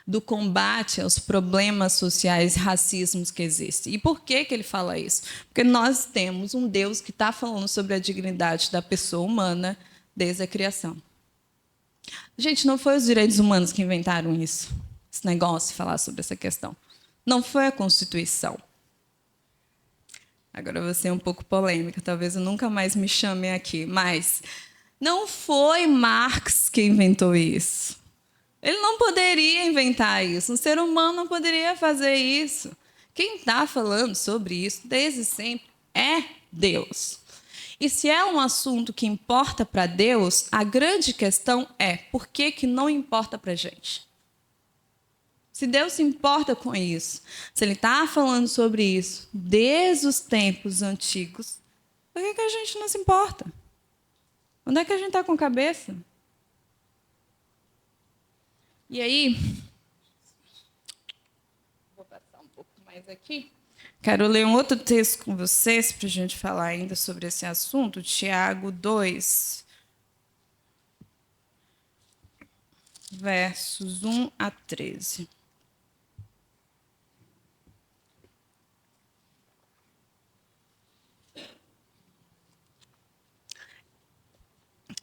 do combate aos problemas sociais e racismos que existem. E por que ele fala isso? Porque nós temos um Deus que está falando sobre a dignidade da pessoa humana desde a criação. Gente, não foi os direitos humanos que inventaram isso. esse negócio de falar sobre essa questão. Não foi a Constituição. Agora eu vou ser um pouco polêmica, talvez eu nunca mais me chamem aqui, mas não foi Marx que inventou isso. Ele não poderia inventar isso, um ser humano não poderia fazer isso. Quem está falando sobre isso desde sempre é Deus. E se é um assunto que importa para Deus, a grande questão é por que não importa para a gente? Se Deus se importa com isso, se Ele está falando sobre isso desde os tempos antigos, por que a gente não se importa? Onde é que a gente está com a cabeça? E aí, vou passar um pouco mais aqui. Quero ler um outro texto com vocês para a gente falar ainda sobre esse assunto, Tiago 2, versos 1 a 13.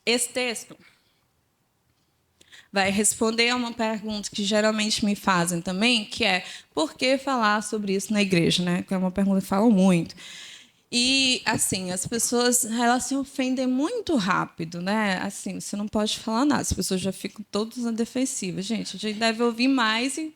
Esse texto vai responder a uma pergunta que geralmente me fazem também, que é por que falar sobre isso na igreja, né? Que é uma pergunta que falam muito. E, assim, as pessoas, elas se ofendem muito rápido, né? Assim, você não pode falar nada, as pessoas já ficam todas na defensiva. Gente, a gente deve ouvir mais e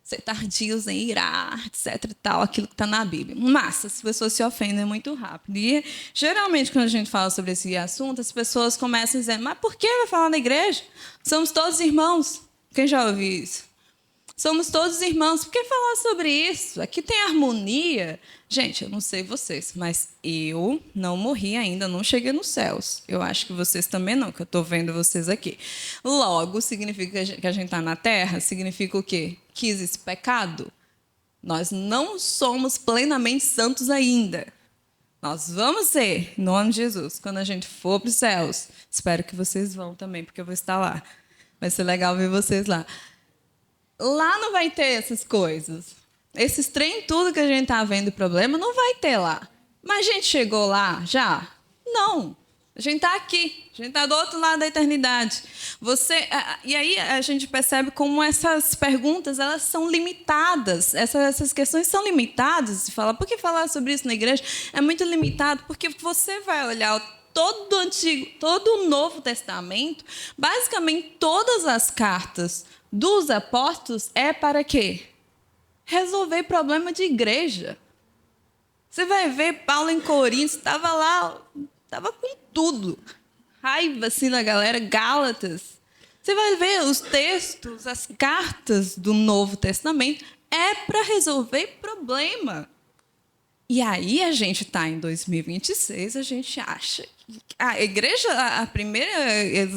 ser tardios em irar, etc. e tal, aquilo que está na Bíblia. Mas as pessoas se ofendem muito rápido. E, geralmente, quando a gente fala sobre esse assunto, as pessoas começam dizendo, mas por que vai falar na igreja? Somos todos irmãos. Quem já ouviu isso? Somos todos irmãos. Por que falar sobre isso? Aqui tem harmonia. Gente, eu não sei vocês, mas eu não morri ainda, não cheguei nos céus. Eu acho que vocês também não, que eu estou vendo vocês aqui. Logo, significa que a gente está na Terra? Significa o quê? Que existe pecado? Nós não somos plenamente santos ainda. Nós vamos ser, em nome de Jesus, quando a gente for para os céus. Espero que vocês vão também, porque eu vou estar lá. Vai ser legal ver vocês lá. Lá não vai ter essas coisas. Esses trem tudo que a gente está vendo problema, não vai ter lá. Mas a gente chegou lá já? Não. A gente está aqui. A gente está do outro lado da eternidade. E aí a gente percebe como essas perguntas elas são limitadas. Essas questões são limitadas. Se fala, por que falar sobre isso na igreja? É muito limitado, porque você vai olhar todo o Antigo, todo o Novo Testamento, basicamente todas as cartas dos apóstolos é para quê? Resolver problema de igreja. Você vai ver Paulo em Corinto, estava lá, estava com tudo. Raiva assim da galera, Gálatas. Você vai ver os textos, as cartas do Novo Testamento, é para resolver problema. E aí a gente está em 2026, a gente acha que a igreja, as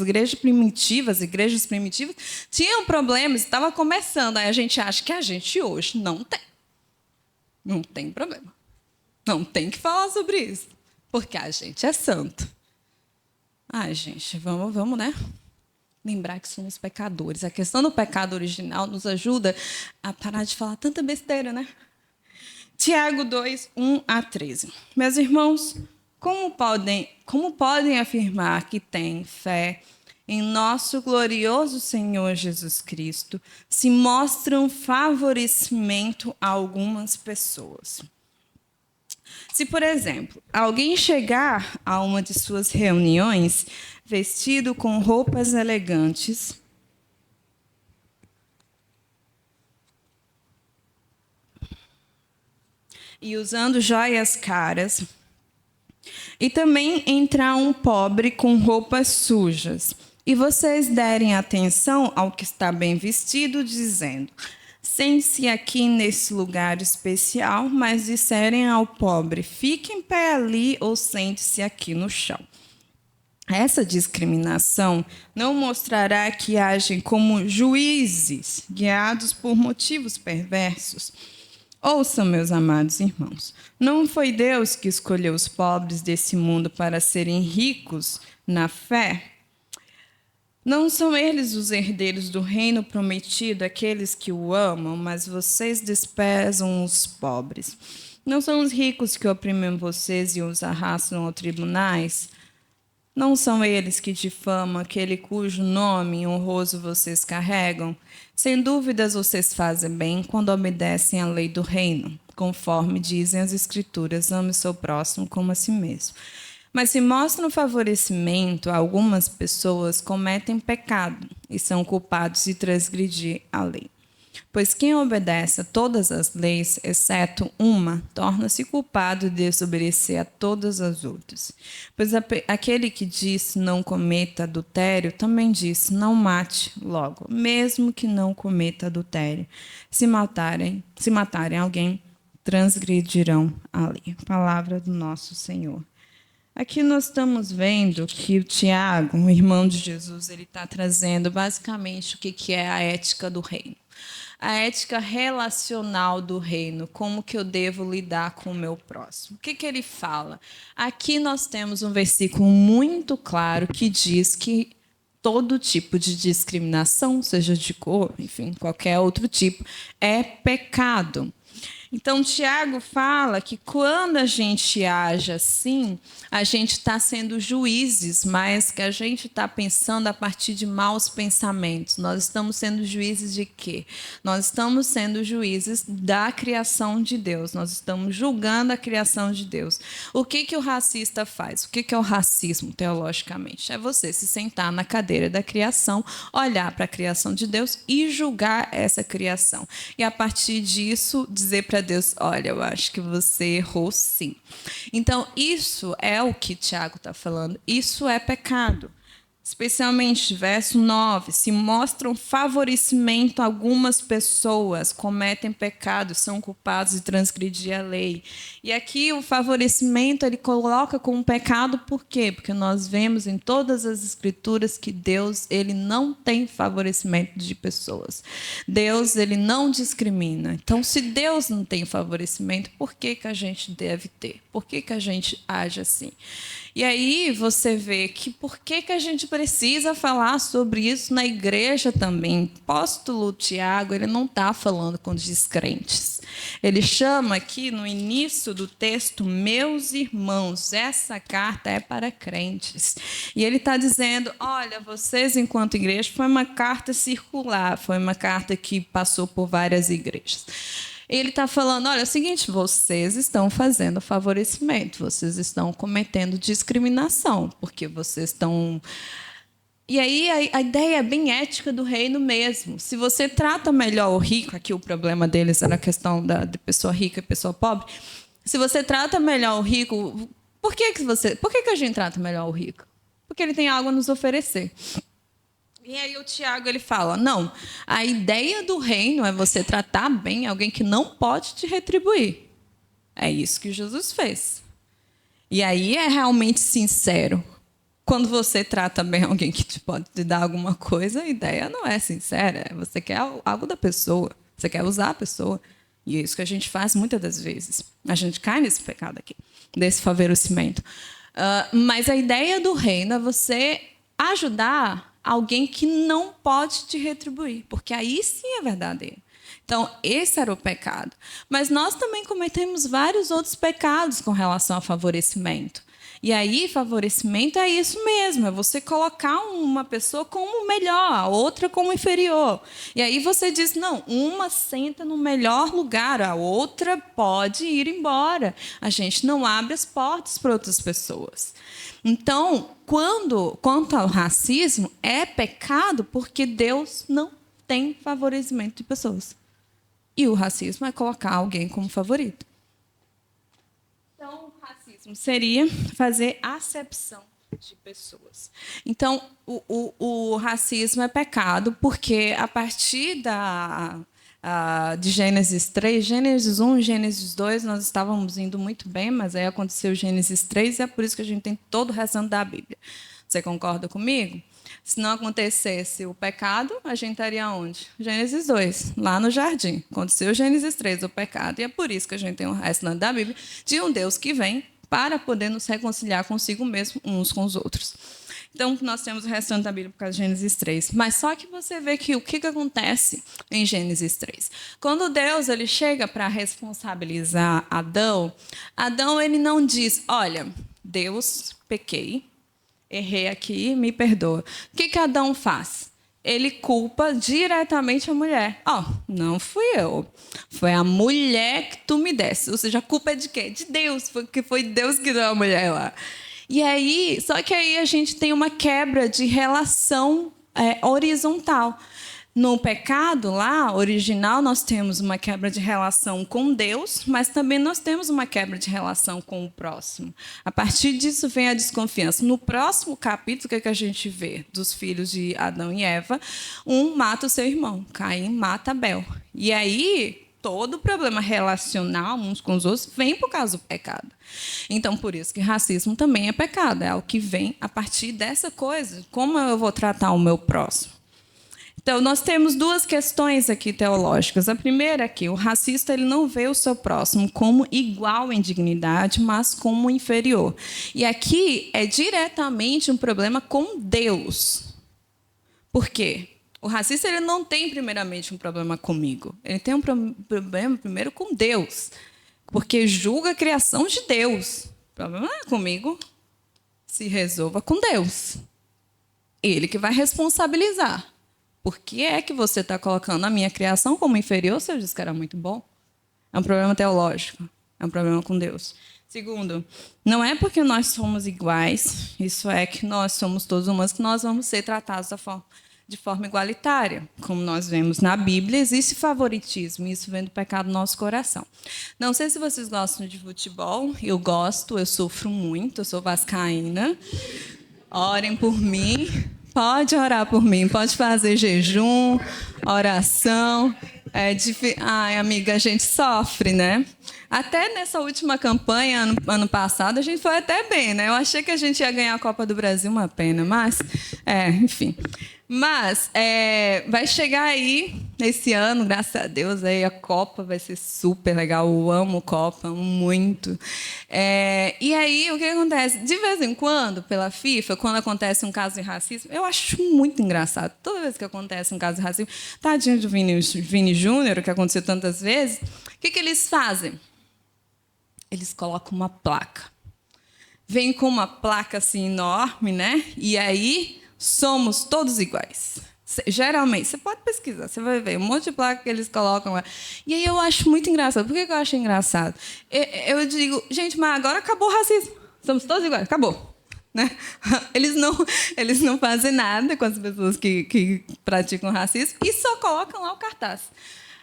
igrejas primitivas tinham problemas, estava começando, aí a gente acha que a gente hoje não tem. Não tem problema. Não tem que falar sobre isso, porque a gente é santo. Ai, gente, vamos, né? Lembrar que somos pecadores. A questão do pecado original nos ajuda a parar de falar tanta besteira, né? Tiago 2, 1 a 13. Meus irmãos, como podem afirmar que têm fé em nosso glorioso Senhor Jesus Cristo se mostram favorecimento a algumas pessoas? Se, por exemplo, alguém chegar a uma de suas reuniões vestido com roupas elegantes, e usando joias caras, e também entrar um pobre com roupas sujas, e vocês derem atenção ao que está bem vestido, dizendo, sente-se aqui nesse lugar especial, mas disserem ao pobre, fique em pé ali ou sente-se aqui no chão. Essa discriminação não mostrará que agem como juízes, guiados por motivos perversos. Ouçam, meus amados irmãos, não foi Deus que escolheu os pobres desse mundo para serem ricos na fé? Não são eles os herdeiros do reino prometido, aqueles que o amam, mas vocês desprezam os pobres. Não são os ricos que oprimem vocês e os arrastam aos tribunais? Não são eles que difamam aquele cujo nome honroso vocês carregam? Sem dúvidas vocês fazem bem quando obedecem à lei do reino, conforme dizem as Escrituras: ame o seu próximo como a si mesmo. Mas se mostram favorecimento, algumas pessoas cometem pecado e são culpados de transgredir a lei. Pois quem obedece a todas as leis, exceto uma, torna-se culpado de desobedecer a todas as outras. Pois aquele que disse não cometa adultério, também disse não mate logo, mesmo que não cometa adultério. Se matarem alguém, transgredirão a lei. Palavra do nosso Senhor. Aqui nós estamos vendo que o Tiago, o irmão de Jesus, ele está trazendo basicamente o que é a ética do reino. A ética relacional do reino, como que eu devo lidar com o meu próximo. O que ele fala? Aqui nós temos um versículo muito claro que diz que todo tipo de discriminação, seja de cor, enfim, qualquer outro tipo, é pecado. Então, Tiago fala que quando a gente age assim, a gente está sendo juízes, mas que a gente está pensando a partir de maus pensamentos. Nós estamos sendo juízes de quê? Nós estamos sendo juízes da criação de Deus. Nós estamos julgando a criação de Deus. O que o racista faz? O que é o racismo, teologicamente? É você se sentar na cadeira da criação, olhar para a criação de Deus e julgar essa criação. E, a partir disso, dizer para Deus: olha, eu acho que você errou sim. Então, isso é o que Tiago está falando. Isso é pecado. Especialmente, verso 9, se mostram favorecimento a algumas pessoas, cometem pecados, são culpados de transgredir a lei. E aqui o favorecimento ele coloca como pecado, por quê? Porque nós vemos em todas as Escrituras que Deus ele não tem favorecimento de pessoas. Deus ele não discrimina. Então, se Deus não tem favorecimento, por que a gente deve ter? Por que a gente age assim? E aí você vê que por que a gente precisa falar sobre isso na igreja também. O apóstolo Tiago ele não está falando com descrentes. Ele chama aqui no início do texto, meus irmãos, essa carta é para crentes. E ele está dizendo, olha, vocês enquanto igreja, foi uma carta circular, foi uma carta que passou por várias igrejas. Ele está falando, olha, é o seguinte, vocês estão fazendo favorecimento, vocês estão cometendo discriminação, porque vocês estão... E aí a ideia é bem ética do reino mesmo. Se você trata melhor o rico, aqui o problema deles era a questão de pessoa rica e pessoa pobre, se você trata melhor o rico, por que a gente trata melhor o rico? Porque ele tem algo a nos oferecer. E aí o Tiago ele fala, não, a ideia do reino é você tratar bem alguém que não pode te retribuir. É isso que Jesus fez. E aí é realmente sincero. Quando você trata bem alguém que te pode te dar alguma coisa, a ideia não é sincera. Você quer algo da pessoa. Você quer usar a pessoa. E é isso que a gente faz muitas das vezes. A gente cai nesse pecado aqui, desse favorecimento. Mas a ideia do reino é você ajudar alguém que não pode te retribuir, porque aí sim é verdadeiro. Então, esse era o pecado. Mas nós também cometemos vários outros pecados com relação ao favorecimento. E aí, favorecimento é isso mesmo, é você colocar uma pessoa como melhor, a outra como inferior. E aí você diz, não, uma senta no melhor lugar, a outra pode ir embora. A gente não abre as portas para outras pessoas. Então, quanto ao racismo, é pecado porque Deus não tem favorecimento de pessoas. E o racismo é colocar alguém como favorito. Então, o racismo seria fazer acepção de pessoas. Então, o racismo é pecado porque, a partir de Gênesis 3, Gênesis 1 e Gênesis 2, nós estávamos indo muito bem, mas aí aconteceu Gênesis 3 e é por isso que a gente tem todo o restante da Bíblia. Você concorda comigo? Se não acontecesse o pecado, a gente estaria onde? Gênesis 2, lá no jardim. Aconteceu Gênesis 3, o pecado, e é por isso que a gente tem o restante da Bíblia de um Deus que vem para poder nos reconciliar consigo mesmo, uns com os outros. Então, nós temos o restante da Bíblia por causa de Gênesis 3. Mas só que você vê que o que acontece em Gênesis 3? Quando Deus ele chega para responsabilizar Adão, Adão ele não diz, olha, Deus, pequei, errei aqui, me perdoa. O que Adão faz? Ele culpa diretamente a mulher. Não fui eu. Foi a mulher que tu me desse. Ou seja, a culpa é de quê? De Deus, porque foi Deus que deu a mulher lá. E aí, só que aí a gente tem uma quebra de relação horizontal. No pecado lá, original, nós temos uma quebra de relação com Deus, mas também nós temos uma quebra de relação com o próximo. A partir disso vem a desconfiança. No próximo capítulo, o que a gente vê dos filhos de Adão e Eva? Um mata o seu irmão, Caim mata Abel. E aí, todo o problema relacional uns com os outros vem por causa do pecado. Então, por isso que racismo também é pecado. É o que vem a partir dessa coisa. Como eu vou tratar o meu próximo? Então, nós temos duas questões aqui teológicas. A primeira é que o racista ele não vê o seu próximo como igual em dignidade, mas como inferior. E aqui é diretamente um problema com Deus. Por quê? O racista ele não tem, primeiramente, um problema comigo. Ele tem um problema, primeiro, com Deus. Porque julga a criação de Deus. O problema não é comigo. Se resolva com Deus. Ele que vai responsabilizar. Por que é que você está colocando a minha criação como inferior se eu disse que era muito bom? É um problema teológico. É um problema com Deus. Segundo, não é porque nós somos iguais, isso é que nós somos todos humanos, que nós vamos ser tratados de forma igualitária. Como nós vemos na Bíblia, existe favoritismo, e isso vem do pecado do nosso coração. Não sei se vocês gostam de futebol, eu gosto, eu sofro muito, eu sou vascaína. Orem por mim. Pode orar por mim, pode fazer jejum, oração. Ai, amiga, a gente sofre, né? Até nessa última campanha, ano passado, a gente foi até bem, né? Eu achei que a gente ia ganhar a Copa do Brasil, uma pena, mas, enfim. Mas vai chegar aí, esse ano, graças a Deus, aí a Copa vai ser super legal. Eu amo Copa, amo muito. E aí, o que acontece? De vez em quando, pela FIFA, quando acontece um caso de racismo, eu acho muito engraçado. Toda vez que acontece um caso de racismo, tadinho do Vini Júnior, que aconteceu tantas vezes, o que eles fazem? Eles colocam uma placa. Vem com uma placa assim enorme, né? E aí somos todos iguais. Geralmente, você pode pesquisar, você vai ver um monte de placa que eles colocam lá. E aí eu acho muito engraçado. Por que eu acho engraçado? Eu digo, gente, mas agora acabou o racismo. Somos todos iguais, acabou. Né? Eles não fazem nada com as pessoas que praticam racismo e só colocam lá o cartaz.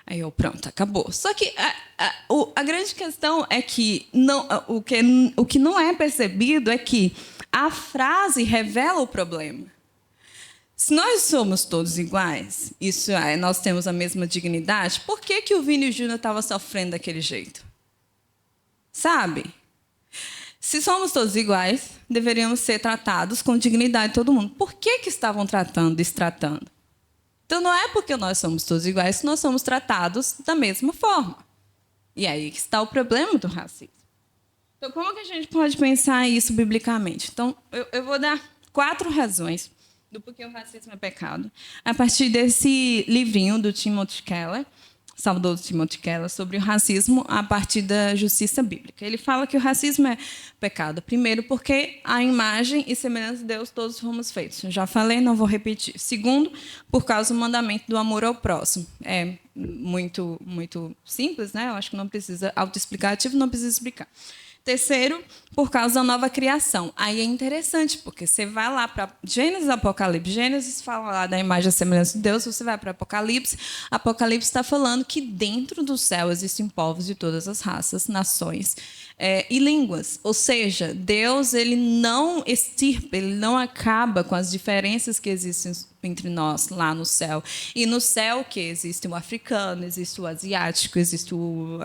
Aí pronto, acabou. Só que a grande questão é que o que não é percebido é que a frase revela o problema. Se nós somos todos iguais, isso nós temos a mesma dignidade, por que o Vini Júnior estava sofrendo daquele jeito? Sabe? Se somos todos iguais, deveríamos ser tratados com dignidade todo mundo. Por que estavam destratando? Então, não é porque nós somos todos iguais que nós somos tratados da mesma forma. E aí que está o problema do racismo. Então, como que a gente pode pensar isso biblicamente? Então, eu vou dar 4 razões do porquê o racismo é pecado, a partir desse livrinho do Timothy Keller, saudoso Timothy Keller, sobre o racismo a partir da justiça bíblica. Ele fala que o racismo é pecado, primeiro, porque a imagem e semelhança de Deus todos fomos feitos. Eu já falei, não vou repetir. Segundo, por causa do mandamento do amor ao próximo. É muito, muito simples, né? Eu acho que não precisa, autoexplicativo, não precisa explicar. Terceiro, por causa da nova criação. Aí é interessante, porque você vai lá para Gênesis e Apocalipse. Gênesis fala lá da imagem e semelhança de Deus, você vai para Apocalipse. Apocalipse está falando que dentro do céu existem povos de todas as raças, nações e línguas. Ou seja, Deus ele não extirpa, ele não acaba com as diferenças que existem entre nós lá no céu. E no céu que existe o africano, existe o asiático, existe o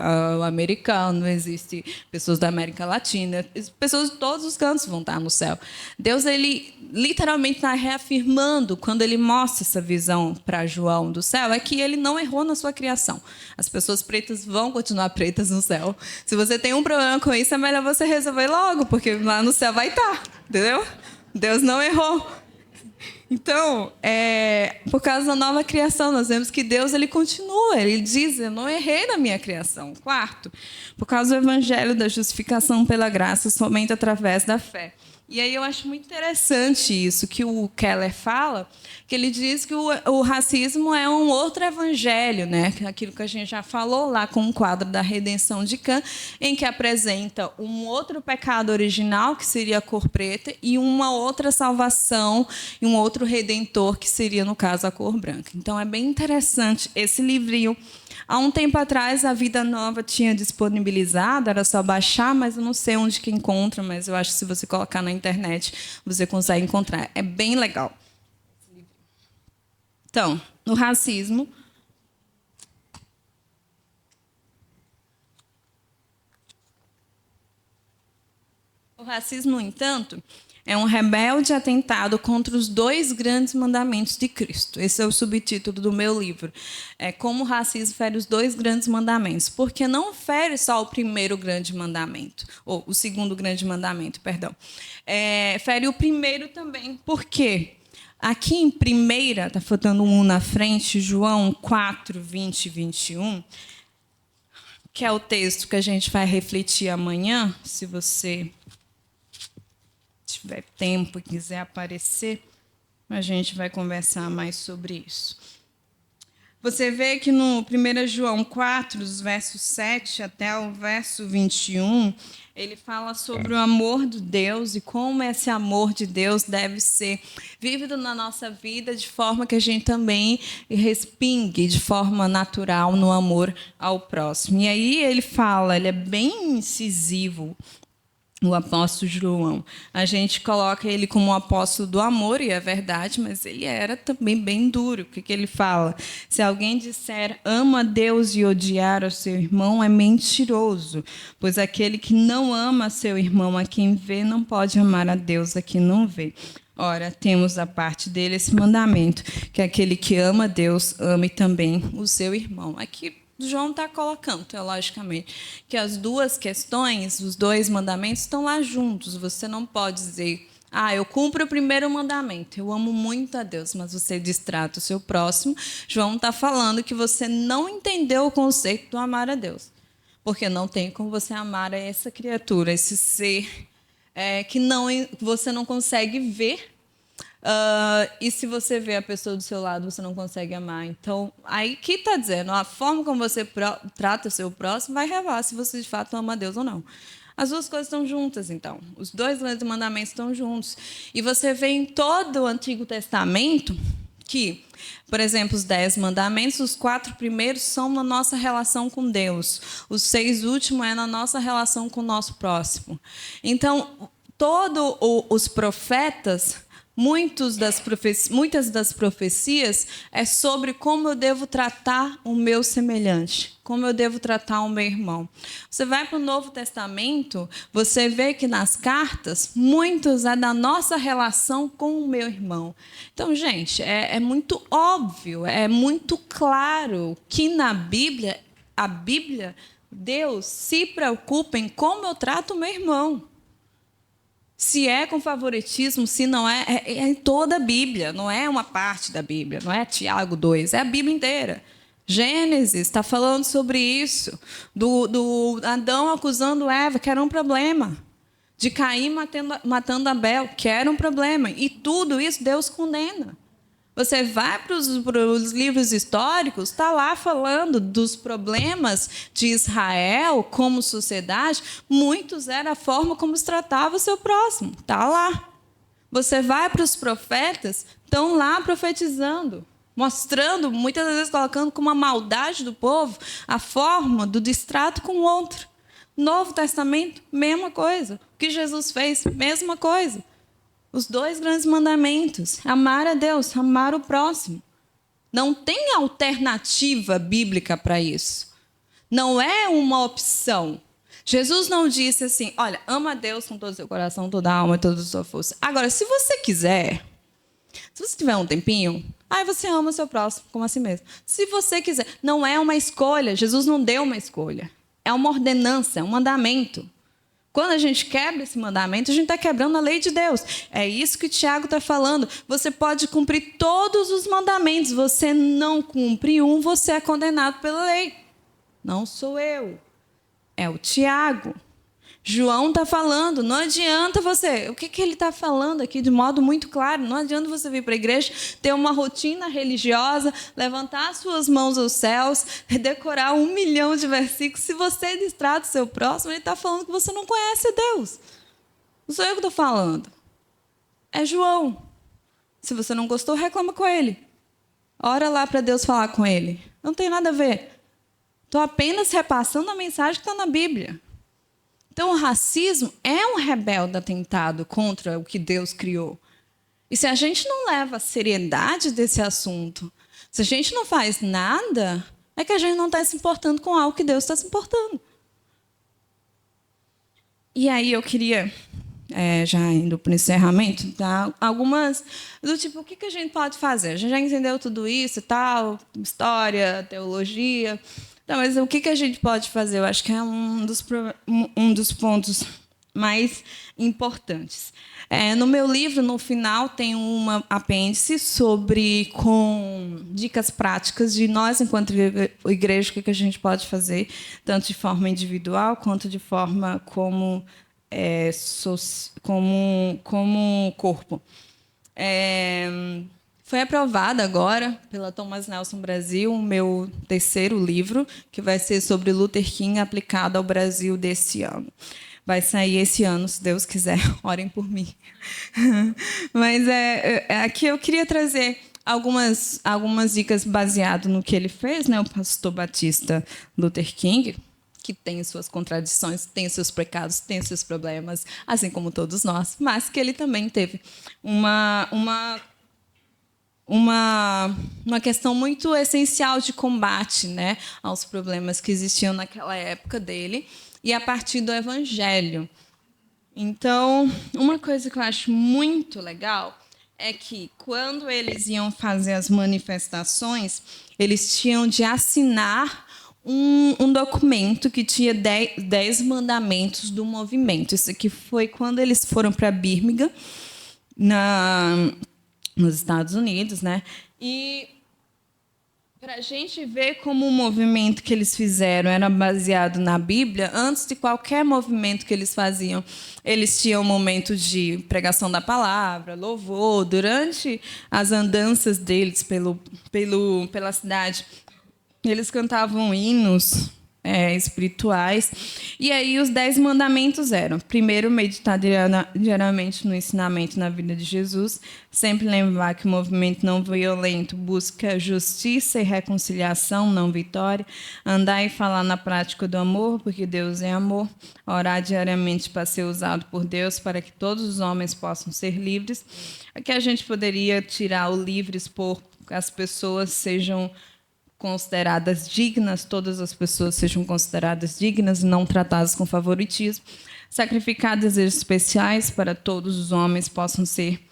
americano, existe pessoas da América Latina, pessoas de todos os cantos vão estar no céu. Deus ele literalmente está reafirmando quando ele mostra essa visão para João do céu, é que ele não errou na sua criação. As pessoas pretas vão continuar pretas no céu. Se você tem um problema com isso, é melhor você resolver logo, porque lá no céu vai estar, entendeu? Deus não errou. Então, por causa da nova criação, nós vemos que Deus ele continua, ele diz, eu não errei na minha criação. Quarto, por causa do evangelho da justificação pela graça, somente através da fé. E aí eu acho muito interessante isso que o Keller fala, que ele diz que o racismo é um outro evangelho, né? Aquilo que a gente já falou lá com o quadro da redenção de Kant, em que apresenta um outro pecado original, que seria a cor preta, e uma outra salvação, e um outro redentor, que seria, no caso, a cor branca. Então, é bem interessante esse livrinho. Há um tempo atrás, a Vida Nova tinha disponibilizado, era só baixar, mas eu não sei onde que encontra, mas eu acho que se você colocar na internet, você consegue encontrar. É bem legal. Então, no racismo, no entanto, é um rebelde atentado contra os 2 grandes mandamentos de Cristo. Esse é o subtítulo do meu livro. É como o racismo fere os 2 grandes mandamentos. Porque não fere só o primeiro grande mandamento, ou o segundo grande mandamento, perdão. Fere o primeiro também. Por quê? Aqui em primeira, está faltando um na frente, João 4, 20 e 21, que é o texto que a gente vai refletir amanhã, se você tiver tempo e quiser aparecer, a gente vai conversar mais sobre isso. Você vê que no 1 João 4, dos versos 7 até o verso 21, ele fala sobre o amor de Deus e como esse amor de Deus deve ser vivido na nossa vida de forma que a gente também respingue de forma natural no amor ao próximo. E aí ele fala, ele é bem incisivo, o apóstolo João. A gente coloca ele como um apóstolo do amor, e é verdade, mas ele era também bem duro. O que ele fala? Se alguém disser ama a Deus e odiar o seu irmão, é mentiroso, pois aquele que não ama seu irmão a quem vê, não pode amar a Deus a quem não vê. Ora, temos da parte dele esse mandamento, que aquele que ama a Deus, ame também o seu irmão. Aqui João está colocando, teologicamente, que as 2 questões, os 2 mandamentos, estão lá juntos. Você não pode dizer, eu cumpro o primeiro mandamento, eu amo muito a Deus, mas você distrata o seu próximo. João está falando que você não entendeu o conceito do amar a Deus, porque não tem como você amar essa criatura, esse ser que você não consegue ver. E se você vê a pessoa do seu lado, você não consegue amar. Então, aí que está dizendo, a forma como você trata o seu próximo vai revelar se você de fato ama a Deus ou não. As 2 coisas estão juntas, então. Os 2 grandes mandamentos estão juntos. E você vê em todo o Antigo Testamento que, por exemplo, os 10 mandamentos, os 4 primeiros são na nossa relação com Deus. Os 6 últimos é na nossa relação com o nosso próximo. Então, todos os profetas, muitas das profecias é sobre como eu devo tratar o meu semelhante, como eu devo tratar o meu irmão. Você vai para o Novo Testamento, você vê que nas cartas, muitos é da nossa relação com o meu irmão. Então, gente, é muito óbvio, é muito claro que na Bíblia, Deus se preocupa em como eu trato o meu irmão. Se é com favoritismo, se não é em toda a Bíblia, não é uma parte da Bíblia, não é Tiago 2, é a Bíblia inteira. Gênesis está falando sobre isso, do Adão acusando Eva, que era um problema, de Caim matando Abel, que era um problema, e tudo isso Deus condena. Você vai para os livros históricos, está lá falando dos problemas de Israel como sociedade. Muitos era a forma como se tratava o seu próximo. Está lá. Você vai para os profetas, estão lá profetizando, mostrando, muitas vezes colocando como uma maldade do povo, a forma do distrato com o outro. Novo Testamento, mesma coisa. O que Jesus fez, mesma coisa. Os 2 grandes mandamentos, amar a Deus, amar o próximo. Não tem alternativa bíblica para isso. Não é uma opção. Jesus não disse assim, olha, ama a Deus com todo o seu coração, toda a alma e toda a sua força. Agora, se você quiser, se você tiver um tempinho, aí você ama o seu próximo como a si mesmo. Se você quiser, não é uma escolha. Jesus não deu uma escolha. É uma ordenança, é um mandamento. Quando a gente quebra esse mandamento, a gente está quebrando a lei de Deus. É isso que o Tiago está falando. Você pode cumprir todos os mandamentos. Você não cumpre um, você é condenado pela lei. Não sou eu. É o Tiago. João está falando, não adianta você... O que ele está falando aqui de modo muito claro? Não adianta você vir para a igreja, ter uma rotina religiosa, levantar suas mãos aos céus, decorar 1 milhão de versículos. Se você distrata o seu próximo, ele está falando que você não conhece Deus. Não sou eu que estou falando. É João. Se você não gostou, reclama com ele. Ora lá para Deus falar com ele. Não tem nada a ver. Estou apenas repassando a mensagem que está na Bíblia. Então, o racismo é um rebelde atentado contra o que Deus criou. E se a gente não leva a seriedade desse assunto, se a gente não faz nada, é que a gente não está se importando com algo que Deus está se importando. E aí eu queria, já indo para o encerramento, dar algumas... Do tipo, o que a gente pode fazer? A gente já entendeu tudo isso e tal, história, teologia... Não, mas o que a gente pode fazer? Eu acho que é um dos pontos mais importantes. No meu livro, no final, tem uma apêndice com dicas práticas de nós, enquanto igreja, o que a gente pode fazer, tanto de forma individual quanto de forma como corpo. Foi aprovado agora pela Thomas Nelson Brasil o meu 3º livro, que vai ser sobre Luther King aplicado ao Brasil desse ano. Vai sair esse ano, se Deus quiser. Orem por mim. Mas aqui eu queria trazer algumas dicas baseado no que ele fez, né? O pastor batista Luther King, que tem suas contradições, tem seus pecados, tem seus problemas, assim como todos nós, mas que ele também teve uma questão muito essencial de combate, né, aos problemas que existiam naquela época dele, e a partir do Evangelho. Então, uma coisa que eu acho muito legal é que, quando eles iam fazer as manifestações, eles tinham de assinar um documento que tinha 10 mandamentos do movimento. Isso aqui foi quando eles foram para Birmingham, nos Estados Unidos, né? E para a gente ver como o movimento que eles fizeram era baseado na Bíblia, antes de qualquer movimento que eles faziam, eles tinham um momento de pregação da palavra, louvor, durante as andanças deles pela cidade. Eles cantavam hinos espirituais. E aí os 10 mandamentos eram: primeiro, meditar diariamente no ensinamento na vida de Jesus, sempre lembrar que o movimento não violento busca justiça e reconciliação, não vitória, andar e falar na prática do amor, porque Deus é amor, orar diariamente para ser usado por Deus, para que todos os homens possam ser livres. Aqui a gente poderia tirar o livres por as pessoas sejam consideradas dignas, todas as pessoas sejam consideradas dignas e não tratadas com favoritismo. Sacrificar desejos especiais para todos os homens possam ser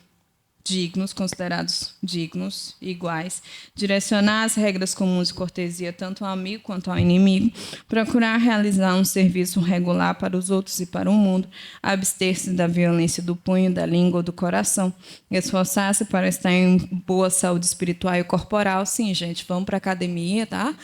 dignos, considerados dignos, iguais. Direcionar as regras comuns de cortesia tanto ao amigo quanto ao inimigo. Procurar realizar um serviço regular para os outros e para o mundo. Abster-se da violência do punho, da língua ou do coração. Esforçar-se para estar em boa saúde espiritual e corporal. Sim, gente, vamos para a academia, tá?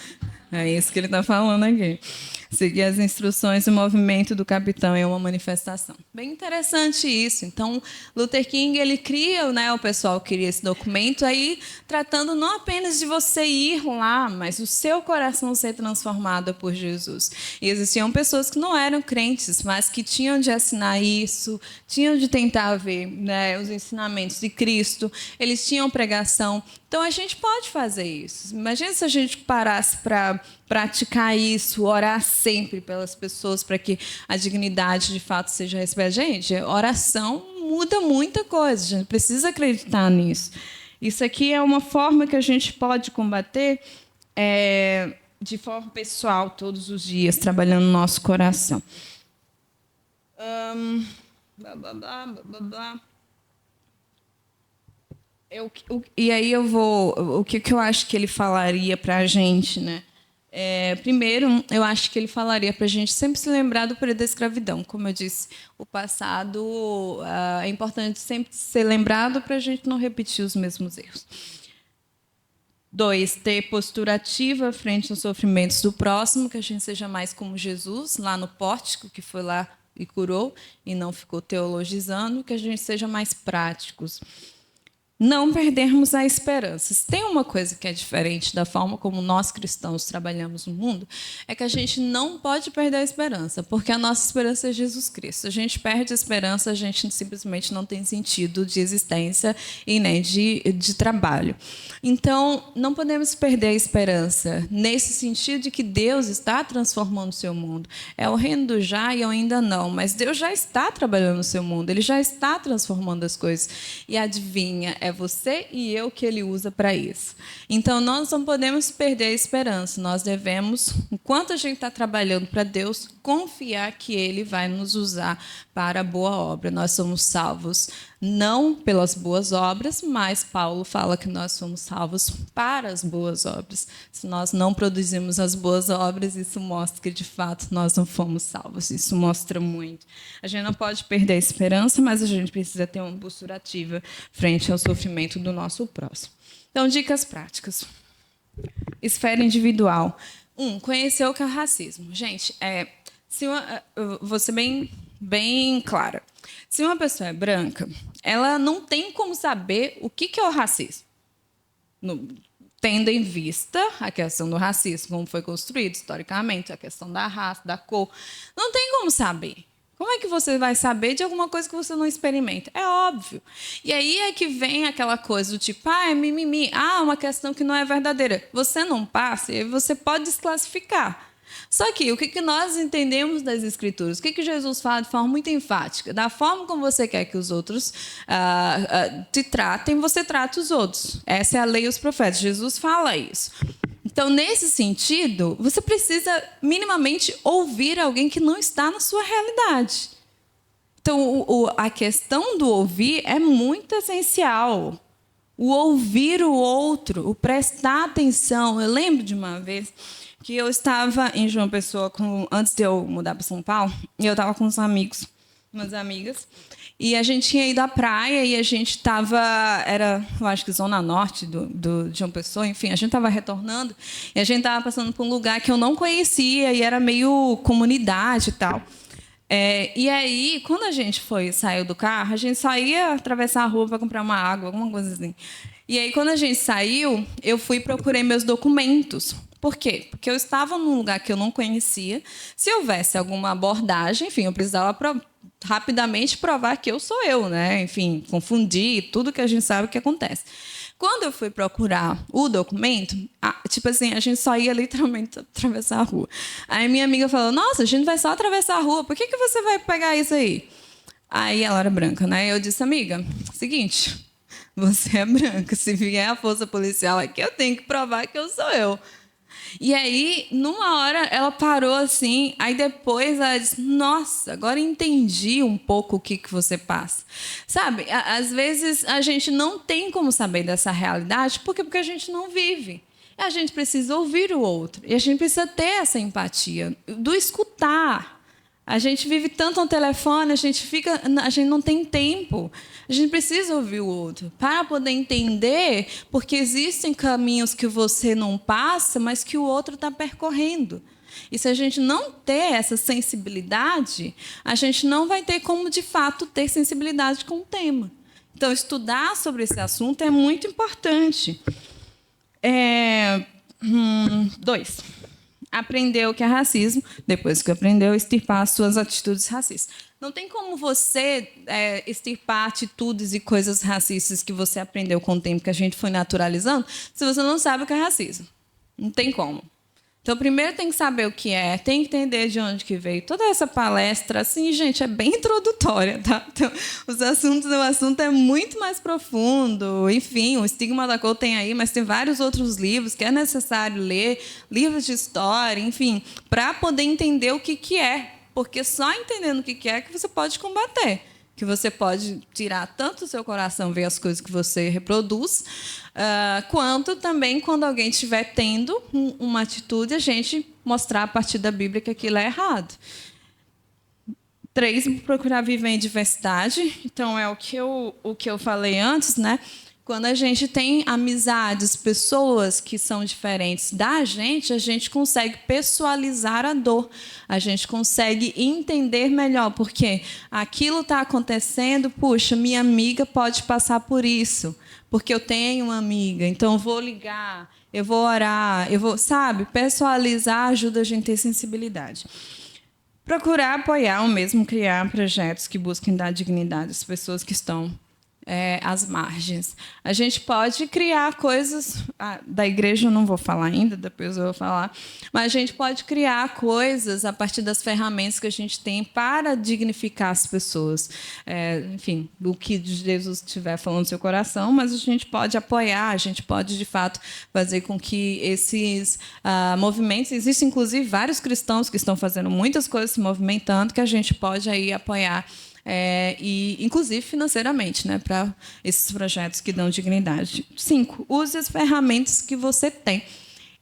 É isso que ele está falando aqui. Seguir as instruções do movimento do capitão é uma manifestação. Bem interessante isso. Então, Luther King, ele cria, né, o pessoal cria esse documento aí, tratando não apenas de você ir lá, mas o seu coração ser transformado por Jesus. E existiam pessoas que não eram crentes, mas que tinham de assinar isso, tinham de tentar ver, né, os ensinamentos de Cristo, eles tinham pregação. Então, a gente pode fazer isso. Imagina se a gente parasse para praticar isso, orar sempre pelas pessoas para que a dignidade, de fato, seja recebida. Gente, oração muda muita coisa. A gente precisa acreditar nisso. Isso aqui é uma forma que a gente pode combater de forma pessoal, todos os dias, trabalhando no nosso coração. E aí eu vou... O que eu acho que ele falaria para a gente, né? Primeiro, eu acho que ele falaria para a gente sempre se lembrar do período da escravidão. Como eu disse, o passado é importante sempre ser lembrado para a gente não repetir os mesmos erros. 2, ter postura ativa frente aos sofrimentos do próximo, que a gente seja mais como Jesus, lá no pórtico, que foi lá e curou, e não ficou teologizando, que a gente seja mais práticos. Não perdermos a esperança. Se tem uma coisa que é diferente da forma como nós cristãos trabalhamos no mundo, é que a gente não pode perder a esperança, porque a nossa esperança é Jesus Cristo. Se a gente perde a esperança, a gente simplesmente não tem sentido de existência e nem de trabalho. Então, não podemos perder a esperança, nesse sentido de que Deus está transformando o seu mundo. É o reino do já e eu ainda não, mas Deus já está trabalhando no seu mundo, Ele já está transformando as coisas. E adivinha, é você e eu que Ele usa para isso. Então, nós não podemos perder a esperança. Nós devemos, enquanto a gente está trabalhando para Deus, confiar que Ele vai nos usar para a boa obra. Nós somos salvos não pelas boas obras, mas Paulo fala que nós somos salvos para as boas obras. Se nós não produzimos as boas obras, isso mostra que, de fato, nós não fomos salvos. Isso mostra muito. A gente não pode perder a esperança, mas a gente precisa ter uma postura ativa frente ao sofrimento do nosso próximo. Então, dicas práticas. Esfera individual. Conhecer o que é o racismo. Gente, vou ser bem clara. Se uma pessoa é branca, ela não tem como saber o que é o racismo. Tendo em vista a questão do racismo, como foi construído historicamente, a questão da raça, da cor. Não tem como saber. Como é que você vai saber de alguma coisa que você não experimenta? É óbvio. E aí é que vem aquela coisa do tipo, é mimimi, uma questão que não é verdadeira. Você não passa e você pode desclassificar. Só que o que nós entendemos das Escrituras? O que Jesus fala de forma muito enfática? Da forma como você quer que os outros te tratem, você trata os outros. Essa é a lei e os profetas. Jesus fala isso. Então, nesse sentido, você precisa minimamente ouvir alguém que não está na sua realidade. Então, a questão do ouvir é muito essencial. O ouvir o outro, o prestar atenção. Eu lembro de uma vez que eu estava em João Pessoa, antes de eu mudar para São Paulo, e eu estava com uns amigos, umas amigas, e a gente tinha ido à praia e a gente estava, eu acho que zona norte de João Pessoa, enfim, a gente estava retornando e a gente estava passando por um lugar que eu não conhecia e era meio comunidade e tal. E aí, quando a gente saiu do carro, a gente só ia atravessar a rua para comprar uma água, alguma coisa assim. E aí, quando a gente saiu, eu fui e procurei meus documentos. Por quê? Porque eu estava num lugar que eu não conhecia. Se houvesse alguma abordagem, enfim, eu precisava rapidamente provar que eu sou eu, né? Enfim, confundir tudo que a gente sabe que acontece. Quando eu fui procurar o documento, tipo assim, a gente só ia literalmente atravessar a rua. Aí minha amiga falou, nossa, a gente vai só atravessar a rua, por que você vai pegar isso aí? Aí ela era branca, né? Eu disse, amiga, seguinte, você é branca, se vier a força policial aqui, eu tenho que provar que eu sou eu. E aí, numa hora, ela parou assim, aí depois ela disse, nossa, agora entendi um pouco o que você passa. Sabe, às vezes a gente não tem como saber dessa realidade, porque a gente não vive. A gente precisa ouvir o outro, e a gente precisa ter essa empatia, do escutar. A gente vive tanto no telefone, a gente não tem tempo. A gente precisa ouvir o outro para poder entender, porque existem caminhos que você não passa, mas que o outro está percorrendo. E se a gente não ter essa sensibilidade, a gente não vai ter como, de fato, ter sensibilidade com o tema. Então, estudar sobre esse assunto é muito importante. 2. Aprender o que é racismo, depois que aprendeu, extirpar as suas atitudes racistas. Não tem como você extirpar atitudes e coisas racistas que você aprendeu com o tempo, que a gente foi naturalizando, se você não sabe o que é racismo. Não tem como. Então, primeiro tem que saber o que é, tem que entender de onde que veio. Toda essa palestra, assim, gente, é bem introdutória, tá? Então, o assunto é muito mais profundo. Enfim, o Estigma da Cor tem aí, mas tem vários outros livros que é necessário ler, livros de história, enfim, para poder entender o que é. Porque só entendendo o que é que você pode combater. Que você pode tirar tanto o seu coração, ver as coisas que você reproduz, quanto também, quando alguém estiver tendo uma atitude, a gente mostrar a partir da Bíblia que aquilo é errado. 3, procurar viver em diversidade. Então, é o que eu falei antes, né? Quando a gente tem amizades, pessoas que são diferentes da gente, a gente consegue pessoalizar a dor, a gente consegue entender melhor, porque aquilo está acontecendo, puxa, minha amiga pode passar por isso, porque eu tenho uma amiga, então eu vou ligar, eu vou orar, eu vou, sabe, pessoalizar ajuda a gente a ter sensibilidade. Procurar apoiar ou mesmo criar projetos que busquem dar dignidade às pessoas que estão às margens. A gente pode criar coisas... da igreja eu não vou falar ainda, depois eu vou falar, mas a gente pode criar coisas a partir das ferramentas que a gente tem para dignificar as pessoas. Enfim, o que Jesus estiver falando no seu coração, mas a gente pode apoiar, a gente pode, de fato, fazer com que esses movimentos... Existem, inclusive, vários cristãos que estão fazendo muitas coisas se movimentando, que a gente pode aí apoiar, e inclusive financeiramente, né, para esses projetos que dão dignidade. 5, use as ferramentas que você tem.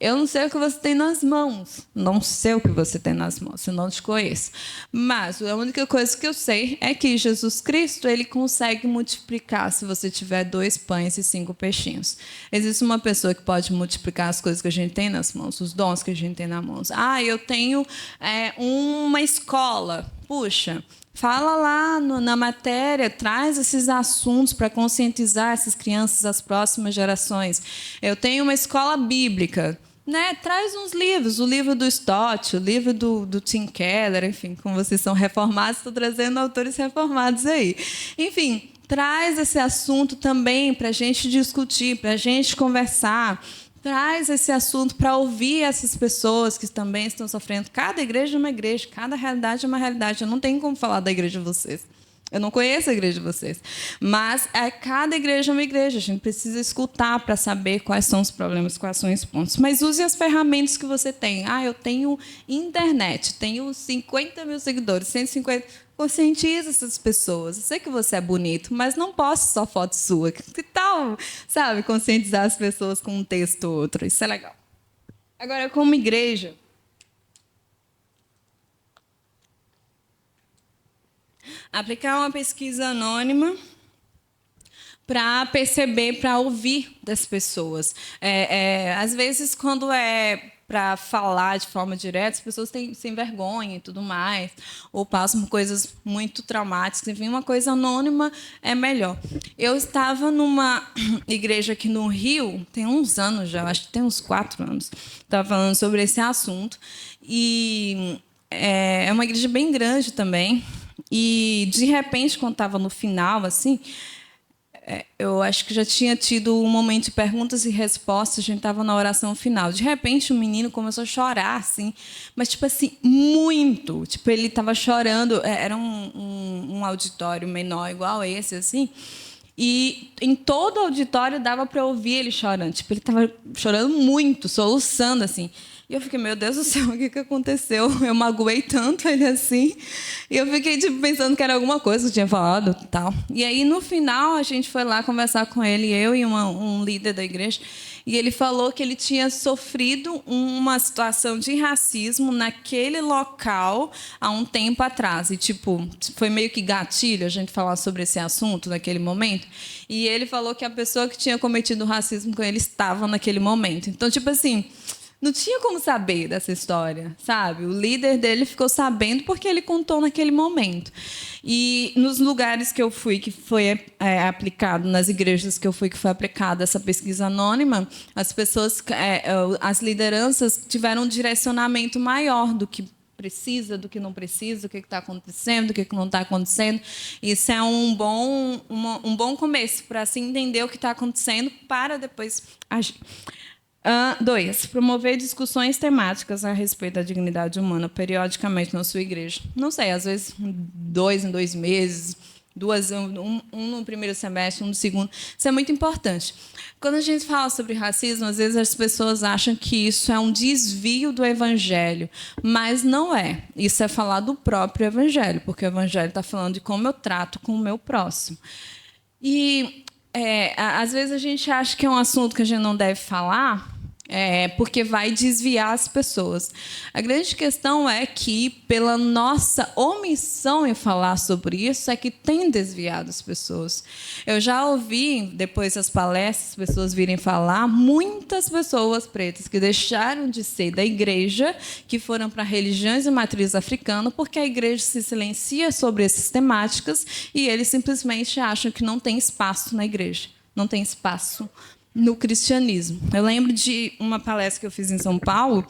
Eu não sei o que você tem nas mãos. Não sei o que você tem nas mãos, eu não te conheço. Mas a única coisa que eu sei é que Jesus Cristo, ele consegue multiplicar se você tiver 2 pães e 5 peixinhos. Existe uma pessoa que pode multiplicar as coisas que a gente tem nas mãos, os dons que a gente tem nas mãos. Eu tenho uma escola. Puxa, fala lá na matéria, traz esses assuntos para conscientizar essas crianças, as próximas gerações. Eu tenho uma escola bíblica. Né? Traz uns livros, o livro do Stott, o livro do Tim Keller, enfim, como vocês são reformados, estou trazendo autores reformados aí. Enfim, traz esse assunto também para a gente discutir, para a gente conversar. Traz esse assunto para ouvir essas pessoas que também estão sofrendo. Cada igreja é uma igreja, cada realidade é uma realidade. Eu não tenho como falar da igreja de vocês. Eu não conheço a igreja de vocês. Mas cada igreja é uma igreja. A gente precisa escutar para saber quais são os problemas, quais são os pontos. Mas use as ferramentas que você tem. Eu tenho internet, tenho 50 mil seguidores, 150... Conscientiza essas pessoas. Eu sei que você é bonito, mas não poste só foto sua. Que tal, sabe, conscientizar as pessoas com um texto ou outro? Isso é legal. Agora, como igreja... aplicar uma pesquisa anônima para perceber, para ouvir das pessoas. Às vezes, quando para falar de forma direta, as pessoas sem vergonha e tudo mais, ou passam por coisas muito traumáticas. Enfim, uma coisa anônima é melhor. Eu estava numa igreja aqui no Rio, tem uns anos já, acho que tem uns 4 anos, estava falando sobre esse assunto, e é uma igreja bem grande também. E, de repente, quando estava no final, assim, eu acho que já tinha tido um momento de perguntas e respostas, a gente estava na oração final. De repente, o menino começou a chorar, assim, mas, tipo assim, muito. Tipo, ele estava chorando, era um auditório menor igual esse, assim, e em todo o auditório dava para ouvir ele chorando. Tipo, ele estava chorando muito, soluçando, assim. E eu fiquei, meu Deus do céu, o que aconteceu? Eu magoei tanto ele assim. E eu fiquei pensando que era alguma coisa que eu tinha falado. Tal. E aí, no final, a gente foi lá conversar com ele, eu e um líder da igreja. E ele falou que ele tinha sofrido uma situação de racismo naquele local há um tempo atrás. E, foi meio que gatilho a gente falar sobre esse assunto naquele momento. E ele falou que a pessoa que tinha cometido o racismo com ele estava naquele momento. Então, assim... não tinha como saber dessa história, sabe? O líder dele ficou sabendo porque ele contou naquele momento. E nos lugares que eu fui, que foi aplicado, nas igrejas que eu fui, que foi aplicada essa pesquisa anônima, as pessoas, as lideranças tiveram um direcionamento maior do que precisa, do que não precisa, do que está acontecendo, do que não está acontecendo. Isso é um bom começo para se entender o que está acontecendo para depois agir. 2, promover discussões temáticas a respeito da dignidade humana periodicamente na sua igreja. Não sei, às vezes 2 em 2 meses, 2, um no primeiro semestre, um no segundo. Isso é muito importante. Quando a gente fala sobre racismo, às vezes as pessoas acham que isso é um desvio do evangelho, mas não é. Isso é falar do próprio evangelho, porque o evangelho está falando de como eu trato com o meu próximo. E às vezes a gente acha que é um assunto que a gente não deve falar, porque vai desviar as pessoas. A grande questão é que, pela nossa omissão em falar sobre isso, é que tem desviado as pessoas. Eu já ouvi, depois das palestras, as pessoas virem falar, muitas pessoas pretas que deixaram de ser da igreja, que foram para religiões de matriz africana, porque a igreja se silencia sobre essas temáticas e eles simplesmente acham que não tem espaço na igreja, não tem espaço no cristianismo. Eu lembro de uma palestra que eu fiz em São Paulo,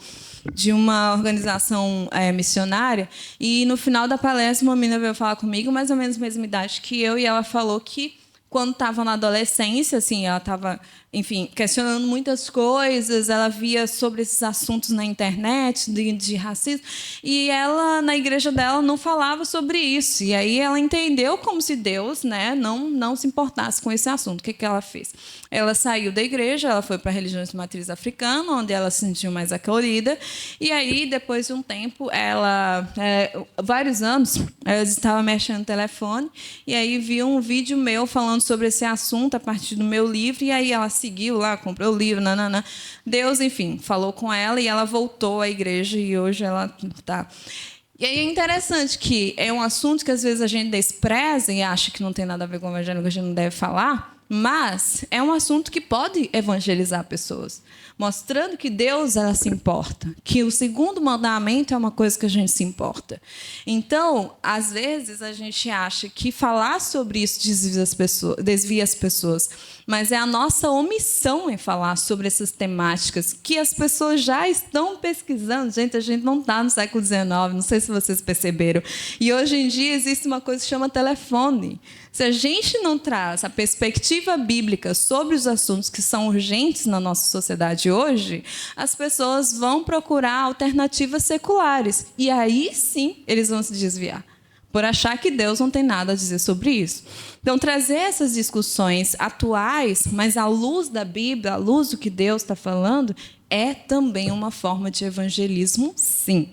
de uma organização missionária, e no final da palestra uma menina veio falar comigo, mais ou menos a mesma idade que eu, e ela falou que quando estava na adolescência, assim, ela estava, enfim, questionando muitas coisas, ela via sobre esses assuntos na internet, de racismo, e ela, na igreja dela, não falava sobre isso. E aí ela entendeu como se Deus, né, não se importasse com esse assunto. O que ela fez? Ela saiu da igreja, ela foi para a religião de matriz africana, onde ela se sentiu mais acolhida, e aí, depois de um tempo, vários anos, ela estava mexendo no telefone, e aí viu um vídeo meu falando sobre esse assunto a partir do meu livro, e aí ela seguiu lá, comprou o livro, nananã. Deus, enfim, falou com ela e ela voltou à igreja e hoje ela está. E aí é interessante que é um assunto que às vezes a gente despreza e acha que não tem nada a ver com o evangelho, que a gente não deve falar, mas é um assunto que pode evangelizar pessoas, mostrando que Deus ela se importa, que o segundo mandamento é uma coisa que a gente se importa. Então, às vezes, a gente acha que falar sobre isso desvia as pessoas, mas é a nossa omissão em falar sobre essas temáticas que as pessoas já estão pesquisando. Gente, a gente não está no século XIX, não sei se vocês perceberam. E hoje em dia existe uma coisa que chama telefone. Se a gente não traz a perspectiva bíblica sobre os assuntos que são urgentes na nossa sociedade hoje, as pessoas vão procurar alternativas seculares. E aí sim eles vão se desviar, por achar que Deus não tem nada a dizer sobre isso. Então, trazer essas discussões atuais, mas à luz da Bíblia, à luz do que Deus está falando, é também uma forma de evangelismo, sim.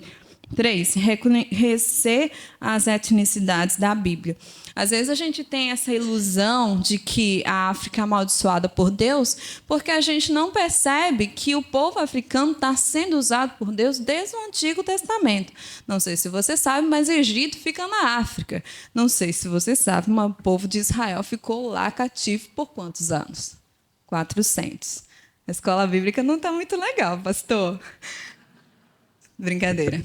3, reconhecer as etnicidades da Bíblia. Às vezes a gente tem essa ilusão de que a África é amaldiçoada por Deus, porque a gente não percebe que o povo africano está sendo usado por Deus desde o Antigo Testamento. Não sei se você sabe, mas o Egito fica na África. Não sei se você sabe, mas o povo de Israel ficou lá cativo por quantos anos? 400. A escola bíblica não está muito legal, pastor. Brincadeira.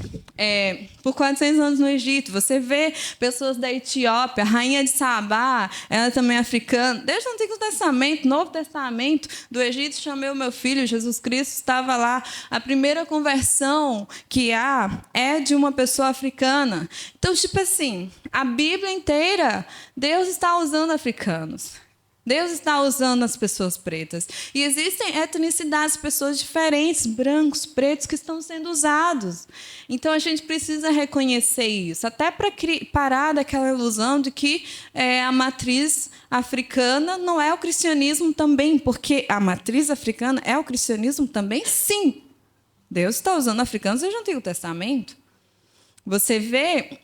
Por 400 anos no Egito, você vê pessoas da Etiópia, a rainha de Sabá, ela também é africana. Desde o Antigo Testamento, Novo Testamento, do Egito, chamei o meu filho, Jesus Cristo estava lá. A primeira conversão que há é de uma pessoa africana. Então, tipo assim, a Bíblia inteira, Deus está usando africanos. Deus está usando as pessoas pretas. E existem etnicidades, pessoas diferentes, brancos, pretos, que estão sendo usados. Então, a gente precisa reconhecer isso, até para parar daquela ilusão de que a matriz africana não é o cristianismo também, porque a matriz africana é o cristianismo também, sim. Deus está usando africanos desde o Antigo Testamento. Você vê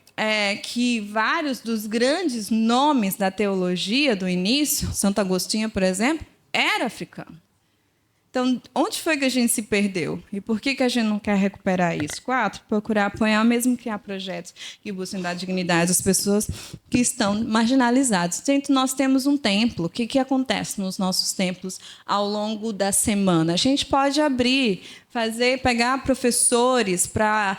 que vários dos grandes nomes da teologia do início, Santo Agostinho, por exemplo, era africano. Então, onde foi que a gente se perdeu? E por que a gente não quer recuperar isso? 4, procurar apoiar, mesmo que há projetos que busquem dar dignidade às pessoas que estão marginalizadas. Gente, nós temos um templo. O que acontece nos nossos templos ao longo da semana? A gente pode abrir, pegar professores para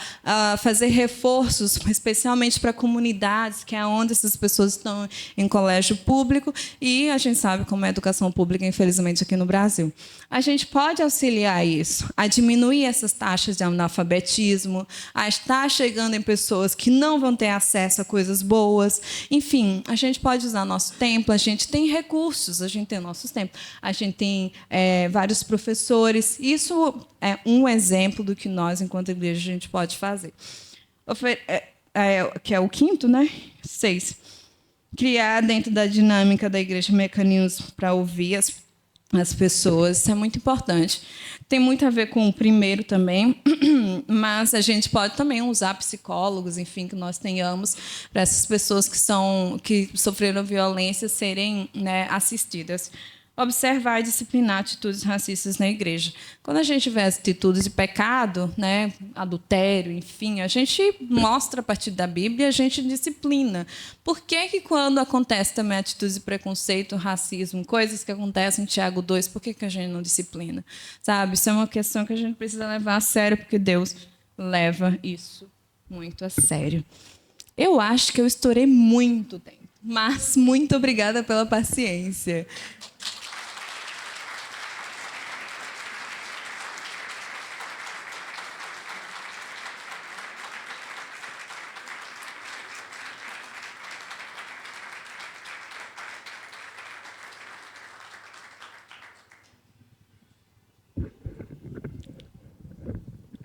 fazer reforços, especialmente para comunidades, que é onde essas pessoas estão em colégio público, e a gente sabe como é a educação pública, infelizmente, aqui no Brasil. A gente pode auxiliar isso, a diminuir essas taxas de analfabetismo, a estar chegando em pessoas que não vão ter acesso a coisas boas. Enfim, a gente pode usar nosso templo, a gente tem recursos, a gente tem nossos templos, a gente tem vários professores. Isso é um exemplo do que nós, enquanto igreja, a gente pode fazer. Que é o 5º, né? 6. Criar, dentro da dinâmica da igreja, mecanismos para ouvir as pessoas. Isso é muito importante. Tem muito a ver com o primeiro também, mas a gente pode também usar psicólogos, enfim, que nós tenhamos, para essas pessoas que sofreram violência serem, né, assistidas. observar e disciplinar atitudes racistas na igreja. Quando a gente vê as atitudes de pecado, né, adultério, enfim, a gente mostra a partir da Bíblia e a gente disciplina. Por que quando acontece também atitudes de preconceito, racismo, coisas que acontecem em Tiago 2, por que a gente não disciplina? Sabe? Isso é uma questão que a gente precisa levar a sério, porque Deus leva isso muito a sério. Eu acho que eu estourei muito tempo, mas muito obrigada pela paciência.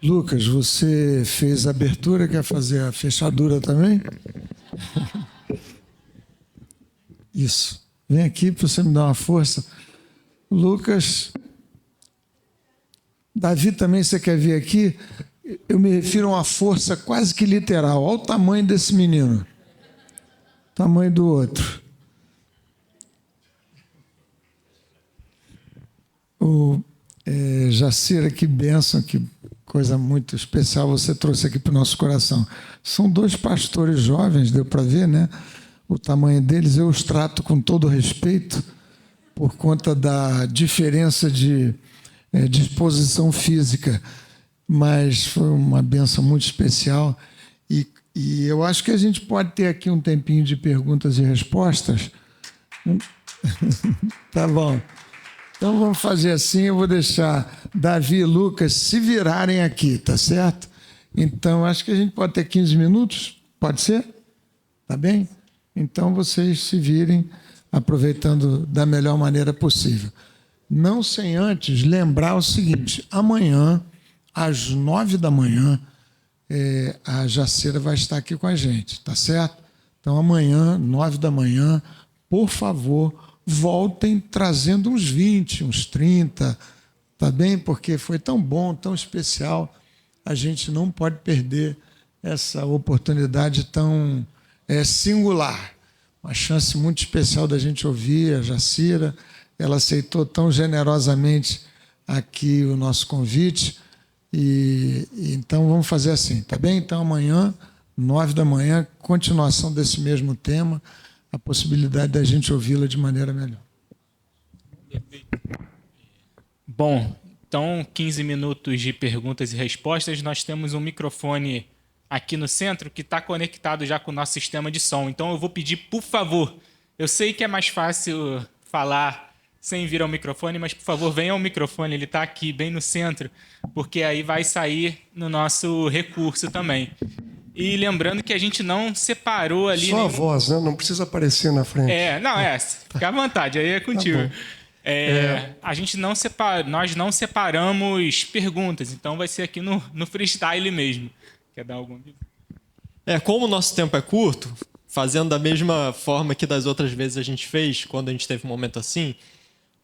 Lucas, você fez a abertura, quer fazer a fechadura também? Isso. Vem aqui para você me dar uma força. Lucas, Davi também, você quer vir aqui? Eu me refiro a uma força quase que literal. Olha o tamanho desse menino. O tamanho do outro. Jacira, que bênção, que coisa muito especial você trouxe aqui para o nosso coração. São 2 pastores jovens, deu para ver, né? O tamanho deles. Eu os trato com todo respeito por conta da diferença de disposição física, mas foi uma bênção muito especial e eu acho que a gente pode ter aqui um tempinho de perguntas e respostas. Tá bom. Então vamos fazer assim, eu vou deixar Davi e Lucas se virarem aqui, tá certo? Então acho que a gente pode ter 15 minutos, pode ser? Tá bem? Então vocês se virem aproveitando da melhor maneira possível. Não sem antes lembrar o seguinte, amanhã, às 9 da manhã, a Jacira vai estar aqui com a gente, tá certo? Então amanhã, 9 da manhã, por favor, voltem trazendo uns 20, uns 30, tá bem? Porque foi tão bom, tão especial, a gente não pode perder essa oportunidade tão singular. Uma chance muito especial da gente ouvir a Jacira, ela aceitou tão generosamente aqui o nosso convite, e então vamos fazer assim, tá bem? Então amanhã, 9 da manhã, continuação desse mesmo tema, a possibilidade da gente ouvi-la de maneira melhor. Bom, então 15 minutos de perguntas e respostas. Nós temos um microfone aqui no centro que está conectado já com o nosso sistema de som. Então eu vou pedir, por favor, eu sei que é mais fácil falar sem vir ao microfone, mas por favor, venha ao microfone, ele está aqui bem no centro, porque aí vai sair no nosso recurso também. E lembrando que a gente não separou ali... Só a voz, né? Não precisa aparecer na frente. Fica à vontade, aí é contigo. A gente não nós não separamos perguntas, então vai ser aqui no freestyle mesmo. Quer dar algum... Como o nosso tempo é curto, fazendo da mesma forma que das outras vezes a gente fez, quando a gente teve um momento assim,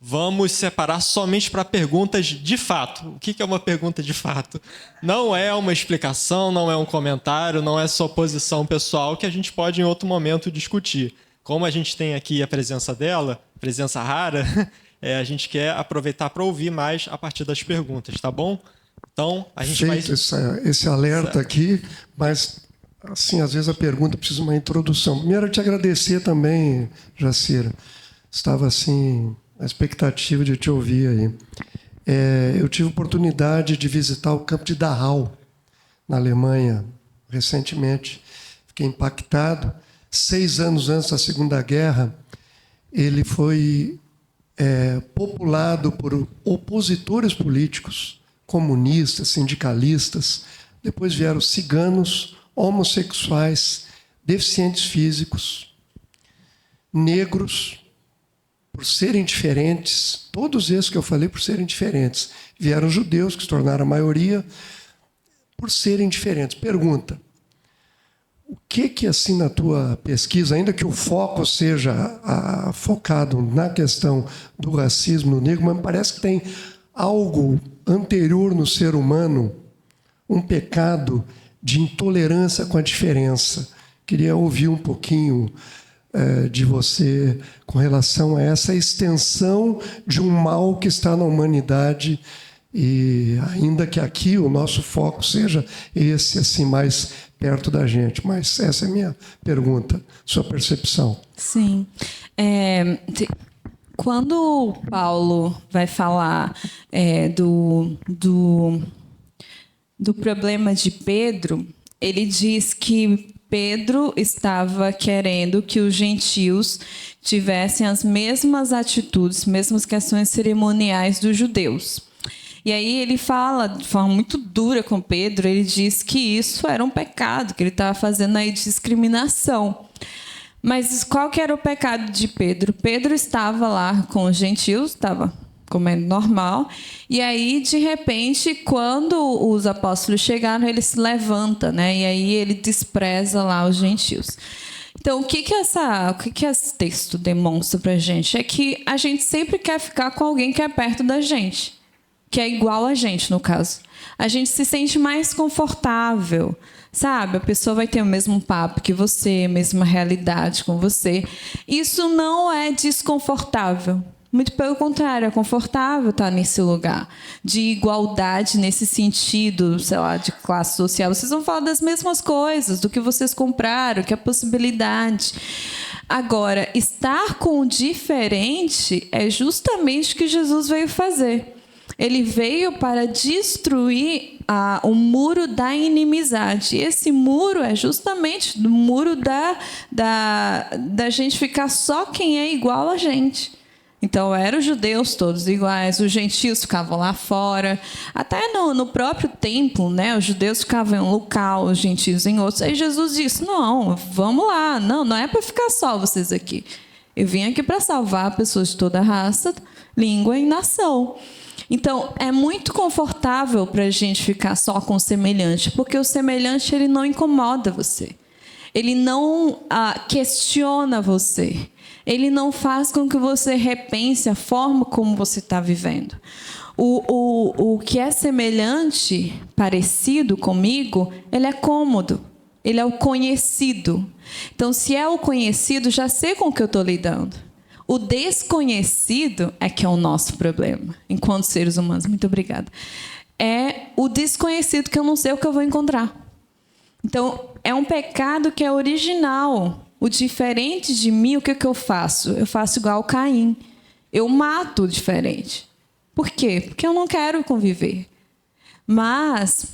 vamos separar somente para perguntas de fato. O que é uma pergunta de fato? Não é uma explicação, não é um comentário, não é só posição pessoal que a gente pode em outro momento discutir. Como a gente tem aqui a presença dela, presença rara, a gente quer aproveitar para ouvir mais a partir das perguntas, tá bom? Então, a gente vai... esse alerta aqui, mas assim, às vezes a pergunta precisa de uma introdução. Primeiro, eu te agradecer também, Jacira. Estava assim... a expectativa de te ouvir aí. Eu tive a oportunidade de visitar o campo de Dachau, na Alemanha, recentemente. Fiquei impactado. 6 anos antes da Segunda Guerra, ele foi populado por opositores políticos, comunistas, sindicalistas. Depois vieram ciganos, homossexuais, deficientes físicos, negros, por serem diferentes, todos esses que eu falei por serem diferentes. Vieram judeus, que se tornaram a maioria, por serem diferentes. Pergunta, o que assim, na tua pesquisa, ainda que o foco seja focado na questão do racismo no negro, mas me parece que tem algo anterior no ser humano, um pecado de intolerância com a diferença. Queria ouvir um pouquinho de você com relação a essa extensão de um mal que está na humanidade, e ainda que aqui o nosso foco seja esse, assim, mais perto da gente. Mas essa é a minha pergunta, sua percepção. Sim. Quando Paulo vai falar do problema de Pedro, ele diz que Pedro estava querendo que os gentios tivessem as mesmas atitudes, mesmas questões cerimoniais dos judeus. E aí ele fala de forma muito dura com Pedro, ele diz que isso era um pecado, que ele estava fazendo aí discriminação. Mas qual que era o pecado de Pedro? Pedro estava lá com os gentios, estava comendo normal, e aí, de repente, quando os apóstolos chegaram, ele se levanta, né? E aí ele despreza lá os gentios. Então, o que esse texto demonstra para a gente? É que a gente sempre quer ficar com alguém que é perto da gente, que é igual a gente, no caso. A gente se sente mais confortável, sabe? A pessoa vai ter o mesmo papo que você, a mesma realidade com você. Isso não é desconfortável. Muito pelo contrário, é confortável estar nesse lugar de igualdade, nesse sentido, sei lá, de classe social. Vocês vão falar das mesmas coisas, do que vocês compraram, que é a possibilidade. Agora, estar com o diferente é justamente o que Jesus veio fazer. Ele veio para destruir o muro da inimizade. Esse muro é justamente o muro da gente ficar só quem é igual a gente. Então, eram os judeus todos iguais, os gentios ficavam lá fora. Até no próprio templo, né, os judeus ficavam em um local, os gentios em outros. Aí Jesus disse, não, vamos lá, não é para ficar só vocês aqui. Eu vim aqui para salvar pessoas de toda raça, língua e nação. Então, é muito confortável para a gente ficar só com o semelhante, porque o semelhante ele não incomoda você. Ele não questiona você. Ele não faz com que você repense a forma como você está vivendo. O que é semelhante, parecido comigo, ele é cômodo. Ele é o conhecido. Então, se é o conhecido, já sei com o que eu estou lidando. O desconhecido é que é o nosso problema, enquanto seres humanos. Muito obrigada. É o desconhecido que eu não sei o que eu vou encontrar. Então, é um pecado que é original. O diferente de mim, o que eu faço? Eu faço igual Caim. Eu mato o diferente. Por quê? Porque eu não quero conviver. Mas,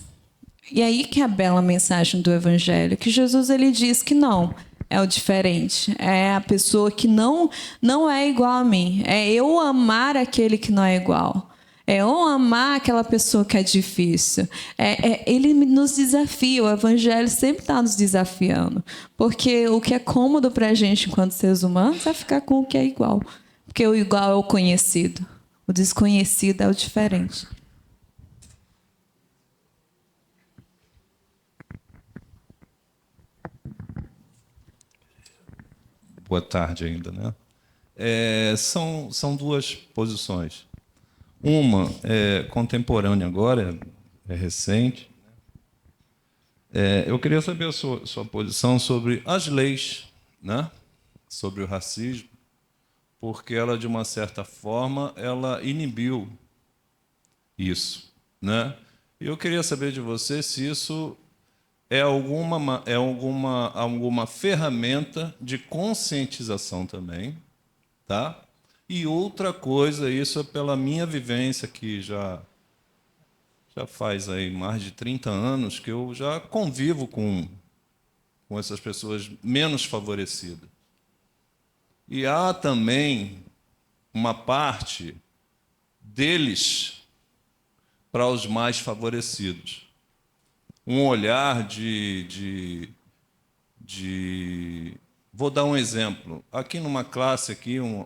e aí que é a bela mensagem do Evangelho, que Jesus ele diz que não, é o diferente. É a pessoa que não é igual a mim. É eu amar aquele que não é igual. É eu amar aquela pessoa que é difícil. Ele nos desafia, o Evangelho sempre está nos desafiando. Porque o que é cômodo para a gente, enquanto seres humanos, é ficar com o que é igual. Porque o igual é o conhecido. O desconhecido é o diferente. Boa tarde ainda, né? São duas posições. Uma é contemporânea agora, é recente. Eu queria saber a sua posição sobre as leis, né? Sobre o racismo, porque ela, de uma certa forma, ela inibiu isso, né? Eu queria saber de você se isso é alguma ferramenta de conscientização também, tá? E outra coisa, isso é pela minha vivência, que já faz aí mais de 30 anos que eu já convivo com essas pessoas menos favorecidas. E há também uma parte deles para os mais favorecidos. Um olhar Vou dar um exemplo. Aqui numa classe,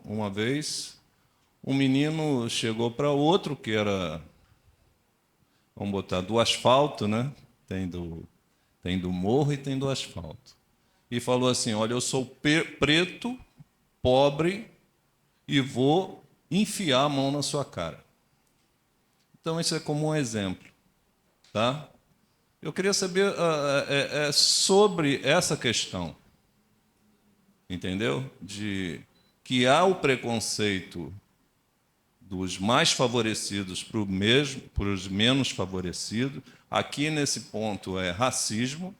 uma vez, um menino chegou para outro, que era, vamos botar, do asfalto, né? Tem do morro e tem do asfalto. E falou assim, olha, eu sou preto, pobre, e vou enfiar a mão na sua cara. Então, isso é como um exemplo. Tá? Eu queria saber sobre essa questão. entendeu? De que há o preconceito dos mais favorecidos para os menos favorecidos. Aqui, nesse ponto, é racismo,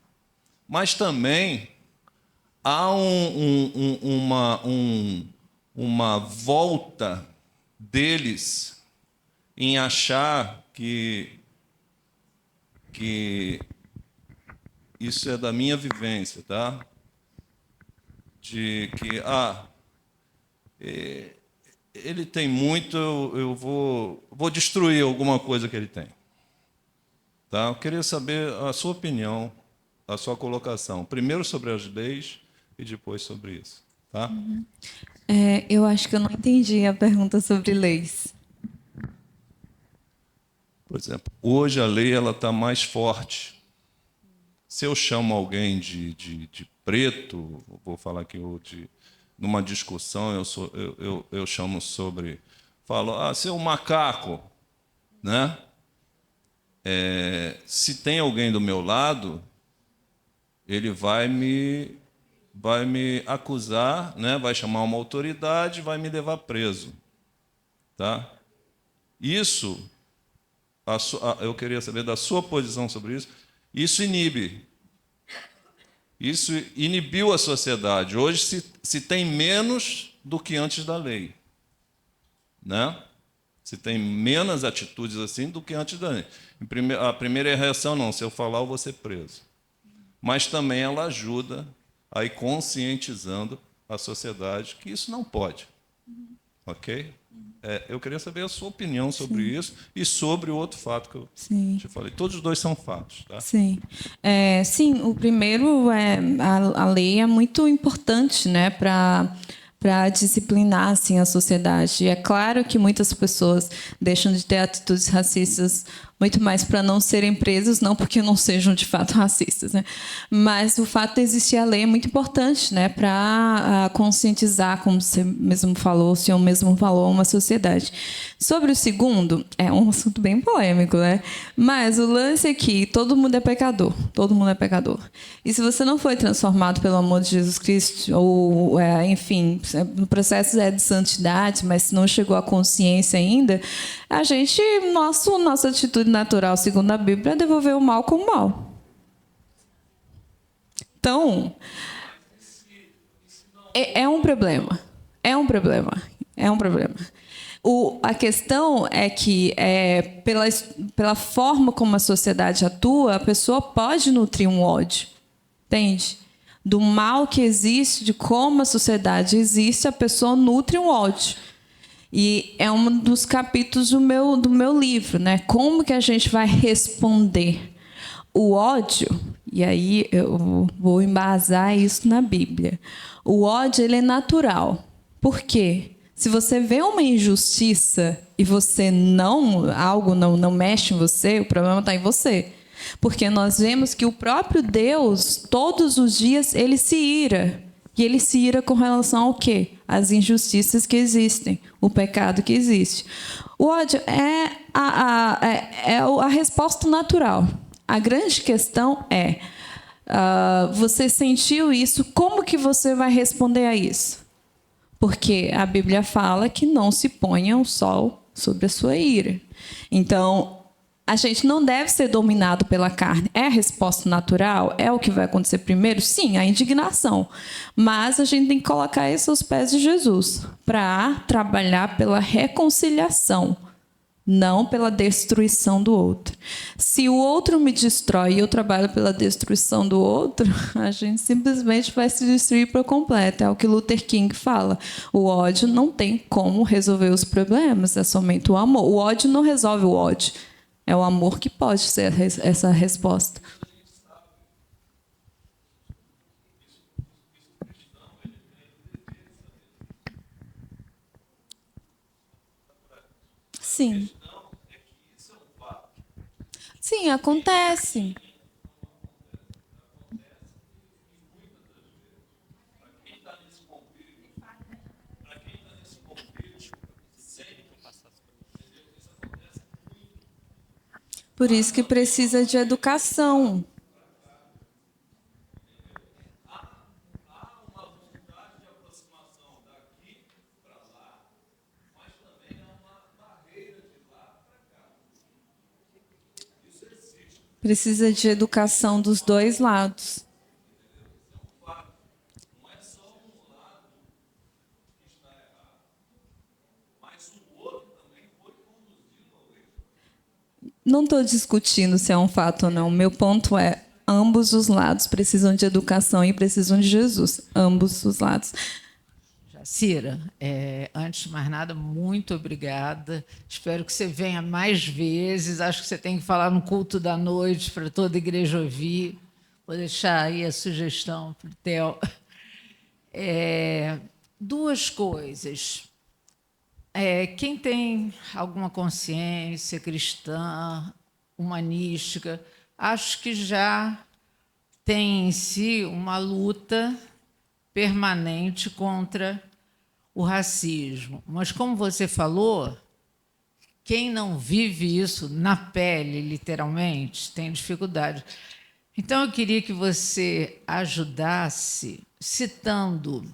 mas também há uma volta deles em achar que isso é da minha vivência, tá? De que ele tem muito, eu vou destruir alguma coisa que ele tem. Tá? Eu queria saber a sua opinião, a sua colocação. Primeiro sobre as leis e depois sobre isso. Tá? Eu acho que eu não entendi a pergunta sobre leis. Por exemplo, hoje a lei está mais forte. Se eu chamo alguém de preto, vou falar aqui numa discussão, eu chamo sobre... Falo, seu macaco, né? Se tem alguém do meu lado, ele vai me acusar, né? Vai chamar uma autoridade, vai me levar preso. Tá? Isso, eu queria saber da sua posição sobre isso. Isso inibe. Isso inibiu a sociedade. Hoje se tem menos do que antes da lei. Né? Se tem menos atitudes assim do que antes da lei. A primeira reação, não, se eu falar, eu vou ser preso. Mas também ela ajuda a ir conscientizando a sociedade que isso não pode. Ok? Eu queria saber a sua opinião sobre isso e sobre o outro fato que eu te falei. Todos os dois são fatos. Tá? Sim. Sim, o primeiro a lei é muito importante, né, para disciplinar assim, a sociedade. E é claro que muitas pessoas deixam de ter atitudes racistas muito mais para não serem presos, não porque não sejam de fato racistas, né? Mas o fato de existir a lei é muito importante, né, para conscientizar, como você mesmo falou, o senhor mesmo falou, uma sociedade. Sobre o segundo, é um assunto bem polêmico, né? Mas o lance é que todo mundo é pecador, todo mundo é pecador. E se você não foi transformado pelo amor de Jesus Cristo, ou, enfim, o processo é de santidade, mas se não chegou à consciência ainda, a gente, nossa atitude natural, segundo a Bíblia, é devolver o mal com o mal. Então, é um problema. É um problema. É um problema. A questão é que, pela forma como a sociedade atua, a pessoa pode nutrir um ódio. Entende? Do mal que existe, de como a sociedade existe, a pessoa nutre um ódio. E é um dos capítulos do meu livro, né? Como que a gente vai responder? O ódio, e aí eu vou embasar isso na Bíblia. O ódio, ele é natural. Por quê? Se você vê uma injustiça e algo não mexe em você, o problema está em você. Porque nós vemos que o próprio Deus, todos os dias, ele se ira. E ele se ira com relação ao quê? As injustiças que existem, o pecado que existe. O ódio é a resposta natural. A grande questão é, você sentiu isso, como que você vai responder a isso? Porque a Bíblia fala que não se ponha o sol sobre a sua ira. Então, a gente não deve ser dominado pela carne. É a resposta natural? É o que vai acontecer primeiro? Sim, a indignação. Mas a gente tem que colocar isso aos pés de Jesus para trabalhar pela reconciliação, não pela destruição do outro. Se o outro me destrói e eu trabalho pela destruição do outro, a gente simplesmente vai se destruir por completo. É o que Luther King fala. O ódio não tem como resolver os problemas, é somente o amor. O ódio não resolve o ódio. É o amor que pode ser essa resposta. Sim. Sim, acontece. Por isso que precisa de educação. Precisa de educação dos dois lados. Não estou discutindo se é um fato ou não. Meu ponto é, ambos os lados precisam de educação e precisam de Jesus. Ambos os lados. Jacira, antes de mais nada, muito obrigada. Espero que você venha mais vezes. Acho que você tem que falar no culto da noite para toda a igreja ouvir. Vou deixar aí a sugestão para o Theo. Duas coisas. Quem tem alguma consciência cristã, humanística, acho que já tem em si uma luta permanente contra o racismo. Mas, como você falou, quem não vive isso na pele, literalmente, tem dificuldade. Então, eu queria que você ajudasse citando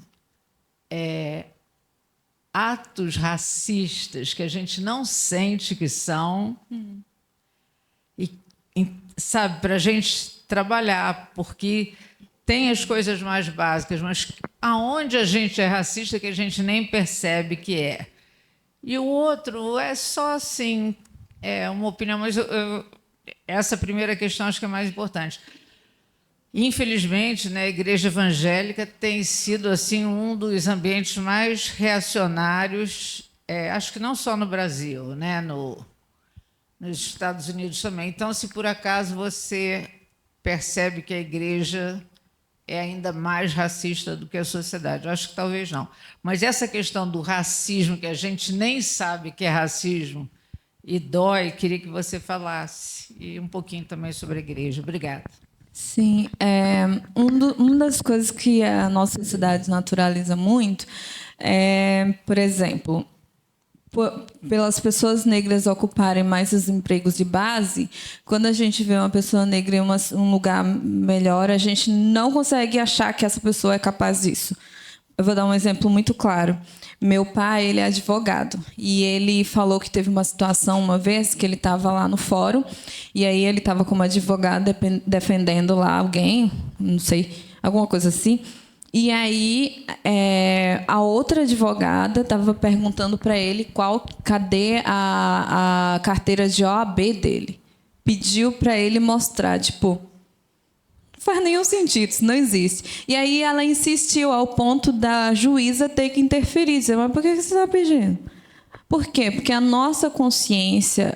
atos racistas que a gente não sente que são, e sabe, para a gente trabalhar, porque tem as coisas mais básicas, mas aonde a gente é racista que a gente nem percebe que é. E o outro é só assim, uma opinião, mas essa primeira questão acho que é mais importante. Infelizmente, né, a igreja evangélica tem sido assim um dos ambientes mais reacionários, acho que não só no Brasil, né, nos Estados Unidos também. Então, se por acaso você percebe que a igreja é ainda mais racista do que a sociedade, eu acho que talvez não. Mas essa questão do racismo, que a gente nem sabe que é racismo e dói, queria que você falasse, e um pouquinho também sobre a igreja. Obrigada. Sim, uma das coisas que a nossa sociedade naturaliza muito é, por exemplo, pelas pessoas negras ocuparem mais os empregos de base, quando a gente vê uma pessoa negra em um lugar melhor, a gente não consegue achar que essa pessoa é capaz disso. Eu vou dar um exemplo muito claro. Meu pai, ele é advogado, e ele falou que teve uma situação uma vez que ele estava lá no fórum, e aí ele estava como advogado defendendo lá alguém, não sei, alguma coisa assim, e aí a outra advogada estava perguntando para ele cadê a carteira de OAB dele. Pediu para ele mostrar, tipo, não faz nenhum sentido, isso não existe. E aí ela insistiu ao ponto da juíza ter que interferir. Dizer, mas por que você está pedindo? Por quê? Porque a nossa consciência,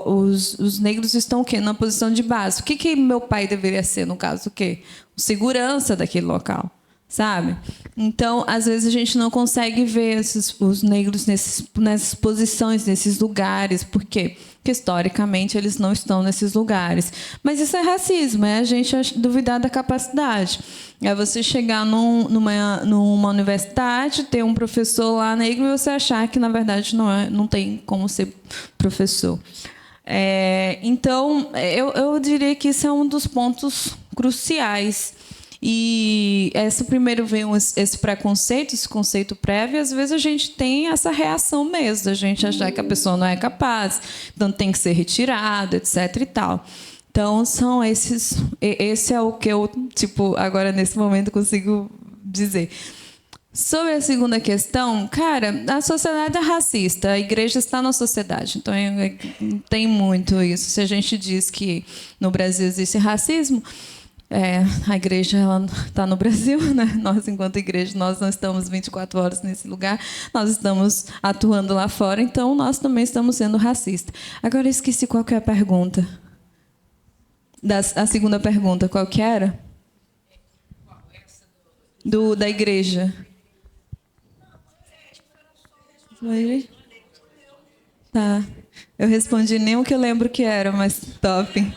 os negros estão o quê? Na posição de base. O que meu pai deveria ser, no caso, o quê? O segurança daquele local, sabe? Então, às vezes, a gente não consegue ver os negros nessas posições, nesses lugares. Por quê? Porque, historicamente, eles não estão nesses lugares. Mas isso é racismo, é a gente duvidar da capacidade. É você chegar numa universidade, ter um professor lá negro e você achar que, na verdade, não tem como ser professor. Então, eu diria que isso é um dos pontos cruciais. E primeiro vem esse preconceito, esse conceito prévio, e às vezes a gente tem essa reação mesmo, a gente achar que a pessoa não é capaz, então tem que ser retirado, etc. e tal. Então, são esse é o que eu, agora nesse momento consigo dizer. Sobre a segunda questão, cara, a sociedade é racista, a igreja está na sociedade, então tem muito isso. Se a gente diz que no Brasil existe racismo, a igreja está no Brasil, né? Nós, enquanto igreja, nós não estamos 24 horas nesse lugar, nós estamos atuando lá fora, então nós também estamos sendo racistas. Agora, eu esqueci qual que é a pergunta. A segunda pergunta, qual que era? Da igreja. Tá. Eu respondi nem o que eu lembro que era, mas top.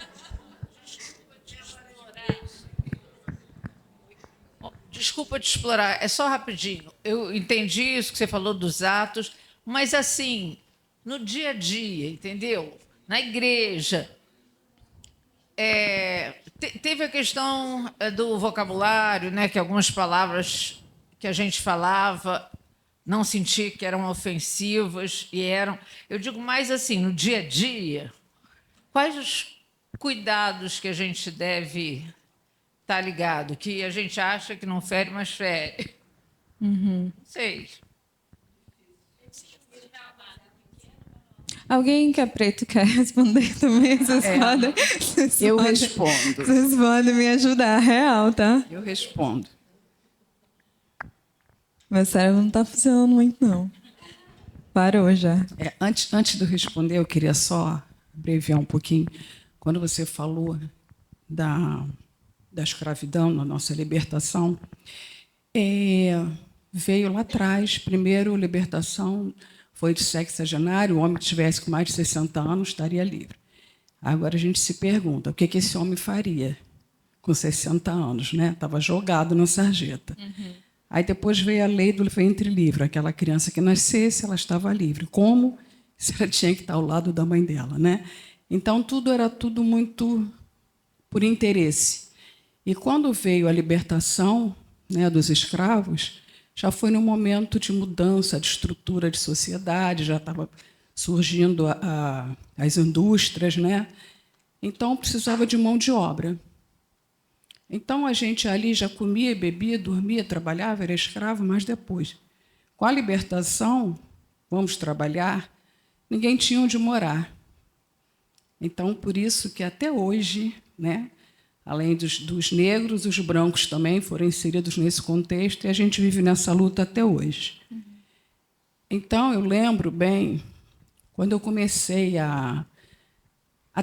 Desculpa te explorar, é só rapidinho. Eu entendi isso que você falou dos atos, mas assim, no dia a dia, entendeu? Na igreja, teve a questão do vocabulário, né? Que algumas palavras que a gente falava não sentia que eram ofensivas e eram. Eu digo mais assim, no dia a dia, quais cuidados que a gente deve estar ligado, que a gente acha que não fere, mas fere. Não sei. Alguém que é preto quer responder também? Vocês podem? Eu respondo. Vocês podem me ajudar, real, tá? Eu respondo. Meu cérebro não está funcionando muito, não. Parou já. Antes de eu responder, eu queria só abreviar um pouquinho. Quando você falou da escravidão, na nossa libertação, veio lá atrás, primeiro, libertação foi de sexagenário, o homem que tivesse com mais de 60 anos estaria livre. Agora a gente se pergunta, o que esse homem faria com 60 anos? Né? Estava jogado na sarjeta. Aí depois veio a lei do ventre livre, aquela criança que nascesse, ela estava livre. Como? Se ela tinha que estar ao lado da mãe dela. Né? Então, era tudo muito por interesse. E quando veio a libertação, né, dos escravos, já foi num momento de mudança de estrutura de sociedade, já estava surgindo as indústrias, né? Então, precisava de mão de obra. Então, a gente ali já comia, bebia, dormia, trabalhava, era escravo, mas depois, com a libertação, vamos trabalhar, ninguém tinha onde morar. Então, por isso que até hoje, né, além dos negros, os brancos também foram inseridos nesse contexto e a gente vive nessa luta até hoje. Então, eu lembro bem, quando eu comecei a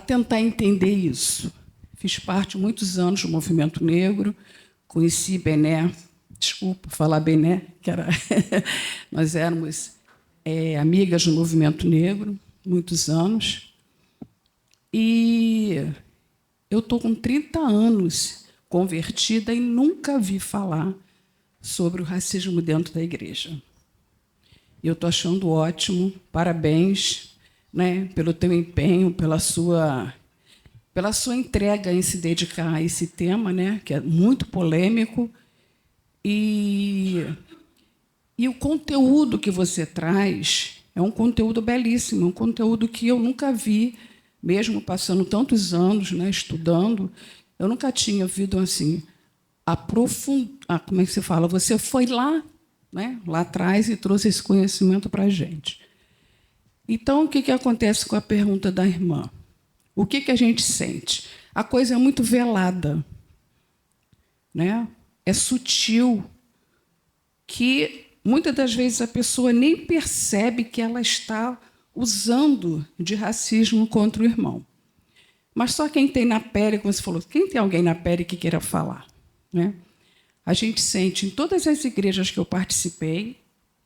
tentar entender isso, fiz parte muitos anos do movimento negro, conheci Bené, desculpa falar Bené, que era nós éramos amigas do movimento negro, muitos anos, e eu estou com 30 anos convertida e nunca vi falar sobre o racismo dentro da igreja. Eu estou achando ótimo, parabéns, né, pelo teu empenho, pela sua entrega em se dedicar a esse tema, né, que é muito polêmico, e o conteúdo que você traz é um conteúdo belíssimo, um conteúdo que eu nunca vi, mesmo passando tantos anos, né, estudando, eu nunca tinha ouvido assim, como é que se fala? Você foi lá, né, lá atrás e trouxe esse conhecimento para a gente. Então, o que acontece com a pergunta da irmã? O que a gente sente? A coisa é muito velada, né? É sutil, que muitas das vezes a pessoa nem percebe que ela está usando de racismo contra o irmão. Mas só quem tem na pele, como você falou, quem tem alguém na pele que queira falar, né? A gente sente em todas as igrejas que eu participei,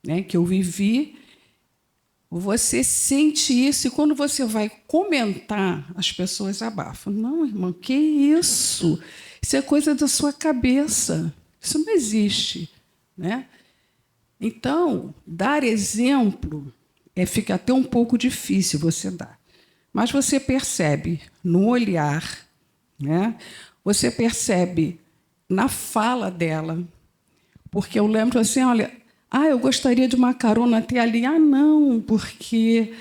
né, que eu vivi, você sente isso e quando você vai comentar, as pessoas abafam. Não, irmão, que isso? Isso é coisa da sua cabeça. Isso não existe, né? Então, dar exemplo fica até um pouco difícil você dar. Mas você percebe no olhar, né? Você percebe na fala dela. Porque eu lembro assim, olha, eu gostaria de uma carona até ali. Não, porque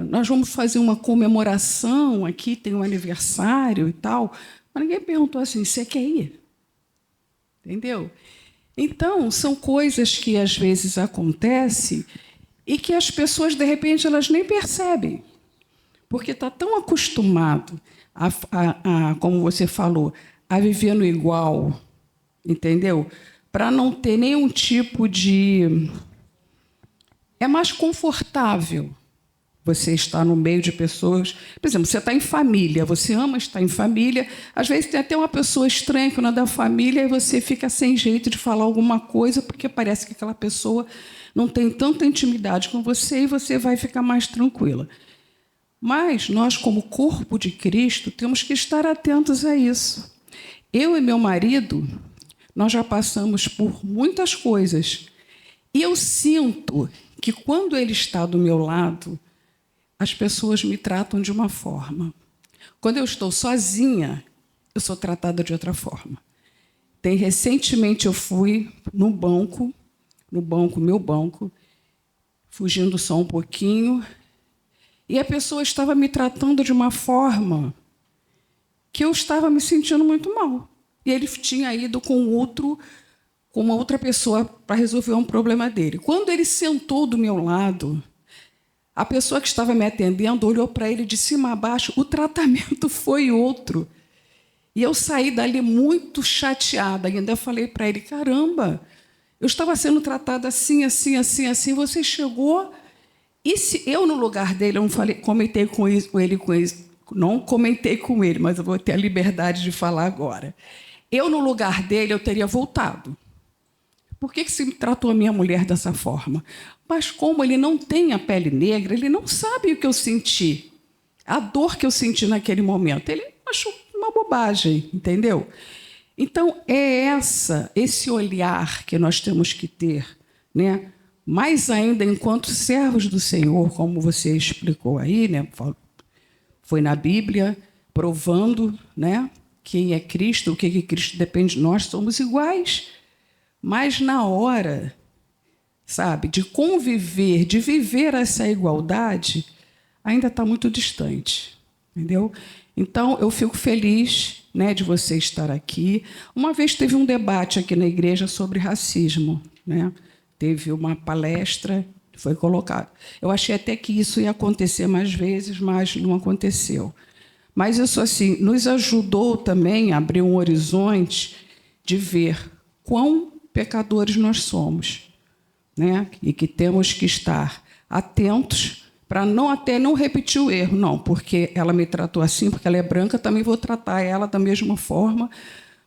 nós vamos fazer uma comemoração aqui, tem um aniversário e tal. Mas ninguém perguntou assim, você quer ir? Entendeu? Então, são coisas que às vezes acontecem e que as pessoas, de repente, elas nem percebem. Porque está tão acostumado, como você falou, a viver no igual, entendeu? Para não ter nenhum tipo de... É mais confortável você estar no meio de pessoas... Por exemplo, você está em família, você ama estar em família, às vezes tem até uma pessoa estranha que não é da família e você fica sem jeito de falar alguma coisa porque parece que aquela pessoa não tem tanta intimidade com você e você vai ficar mais tranquila. Mas nós, como corpo de Cristo, temos que estar atentos a isso. Eu e meu marido, nós já passamos por muitas coisas. E eu sinto que, quando ele está do meu lado, as pessoas me tratam de uma forma. Quando eu estou sozinha, eu sou tratada de outra forma. Recentemente, eu fui no meu banco, fugindo só um pouquinho, e a pessoa estava me tratando de uma forma que eu estava me sentindo muito mal. E ele tinha ido com uma outra pessoa para resolver um problema dele. Quando ele sentou do meu lado, a pessoa que estava me atendendo olhou para ele de cima a baixo, o tratamento foi outro. E eu saí dali muito chateada. Ainda eu falei para ele, caramba, eu estava sendo tratada assim, assim, assim, assim, você chegou... E se eu, no lugar dele, eu não comentei com ele, não comentei com ele, mas eu vou ter a liberdade de falar agora. Eu, no lugar dele, eu teria voltado. Por que você me tratou a minha mulher dessa forma? Mas como ele não tem a pele negra, ele não sabe o que eu senti, a dor que eu senti naquele momento. Ele achou uma bobagem, entendeu? Então, é esse olhar que nós temos que ter, né? Mais ainda enquanto servos do Senhor, como você explicou aí, né? Foi na Bíblia, provando, né? Quem é Cristo, o que Cristo depende de nós, somos iguais. Mas na hora, sabe, de conviver, de viver essa igualdade, ainda está muito distante, entendeu? Então, eu fico feliz, né, de você estar aqui. Uma vez teve um debate aqui na igreja sobre racismo, né? Teve uma palestra, foi colocado. Eu achei até que isso ia acontecer mais vezes, mas não aconteceu. Mas isso assim nos ajudou também a abrir um horizonte de ver quão pecadores nós somos, né? E que temos que estar atentos para não repetir o erro, não, porque ela me tratou assim, porque ela é branca, também vou tratar ela da mesma forma,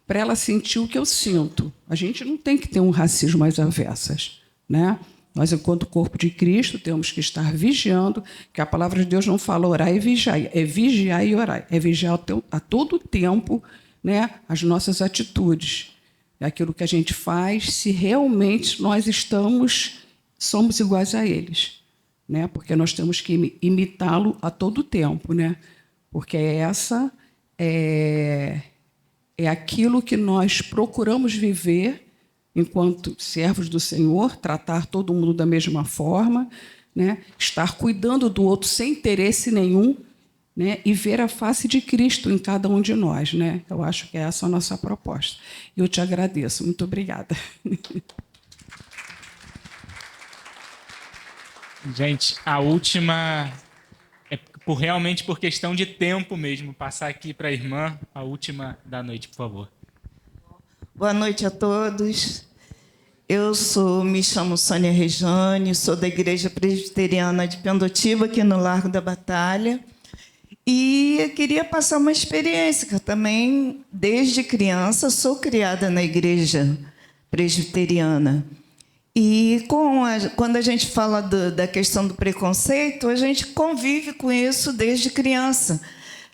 para ela sentir o que eu sinto. A gente não tem que ter um racismo às avessas, né? Nós, enquanto corpo de Cristo, temos que estar vigiando, que a palavra de Deus não fala orar e vigiar, é vigiar e orar, é vigiar a todo tempo, né, as nossas atitudes, aquilo que a gente faz, se realmente nós somos iguais a eles, né? Porque nós temos que imitá-lo a todo tempo, né? Porque essa é aquilo que nós procuramos viver enquanto servos do Senhor, tratar todo mundo da mesma forma, né? Estar cuidando do outro sem interesse nenhum, né? E ver a face de Cristo em cada um de nós, né? Eu acho que essa é a nossa proposta. Eu te agradeço. Muito obrigada. Gente, a última é realmente por questão de tempo mesmo. Passar aqui para a irmã, a última da noite, por favor. Boa noite a todos. Eu me chamo Sônia Rejane, sou da Igreja Presbiteriana de Pendotiba, aqui no Largo da Batalha. E eu queria passar uma experiência, que eu também, desde criança, sou criada na Igreja Presbiteriana. E quando a gente fala da questão do preconceito, a gente convive com isso desde criança.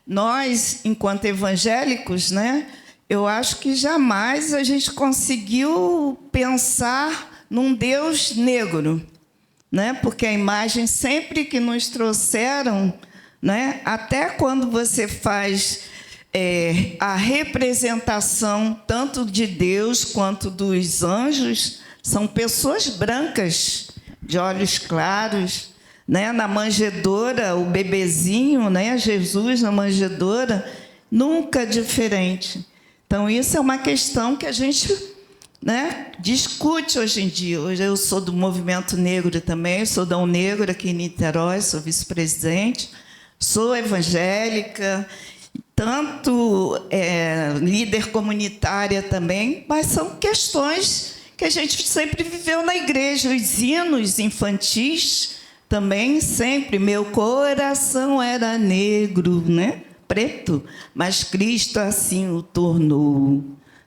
Nós, enquanto evangélicos, né, eu acho que jamais a gente conseguiu pensar num Deus negro, né? Porque a imagem sempre que nos trouxeram, né, até quando você faz a representação tanto de Deus quanto dos anjos, são pessoas brancas, de olhos claros, né? Na manjedoura, o bebezinho, né? Jesus na manjedoura, nunca diferente. Então, isso é uma questão que a gente, né, discute hoje em dia. Hoje eu sou do movimento negro também, sou da Negro aqui em Niterói, sou vice-presidente, sou evangélica, tanto líder comunitária também, mas são questões que a gente sempre viveu na igreja. Os hinos infantis também, sempre. Meu coração era negro, né? Preto, mas Cristo assim o tornou,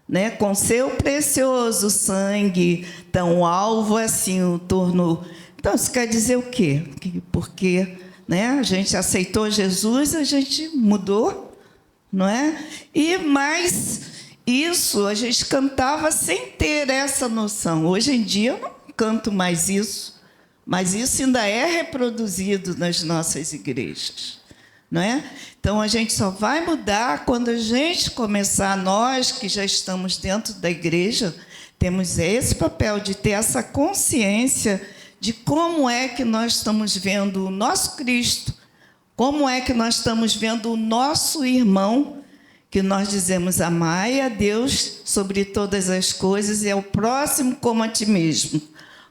né? Com seu precioso sangue, tão alvo assim o tornou. Então, isso quer dizer o quê? Porque, né, a gente aceitou Jesus, a gente mudou, não é? E mais isso, a gente cantava sem ter essa noção. Hoje em dia, eu não canto mais isso, mas isso ainda é reproduzido nas nossas igrejas, não é? Então, a gente só vai mudar quando a gente começar, nós que já estamos dentro da igreja, temos esse papel de ter essa consciência de como é que nós estamos vendo o nosso Cristo, como é que nós estamos vendo o nosso irmão, que nós dizemos: amai a Deus sobre todas as coisas e ao próximo como a ti mesmo.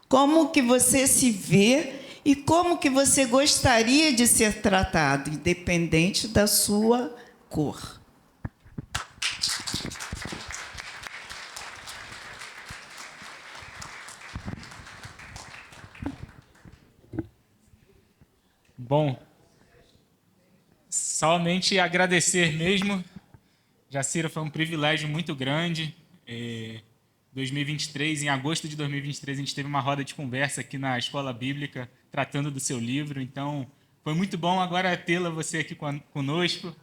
Como que você se vê e como que você gostaria de ser tratado, independente da sua cor. Bom, somente agradecer mesmo. Jacira, foi um privilégio muito grande. 2023, em agosto de 2023, a gente teve uma roda de conversa aqui na Escola Bíblica, tratando do seu livro. Então, foi muito bom agora tê-la você aqui conosco.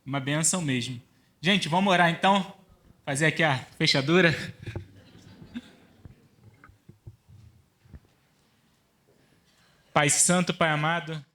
Uma bênção mesmo. Gente, vamos orar então? Fazer aqui a fechadura. Pai Santo, Pai amado,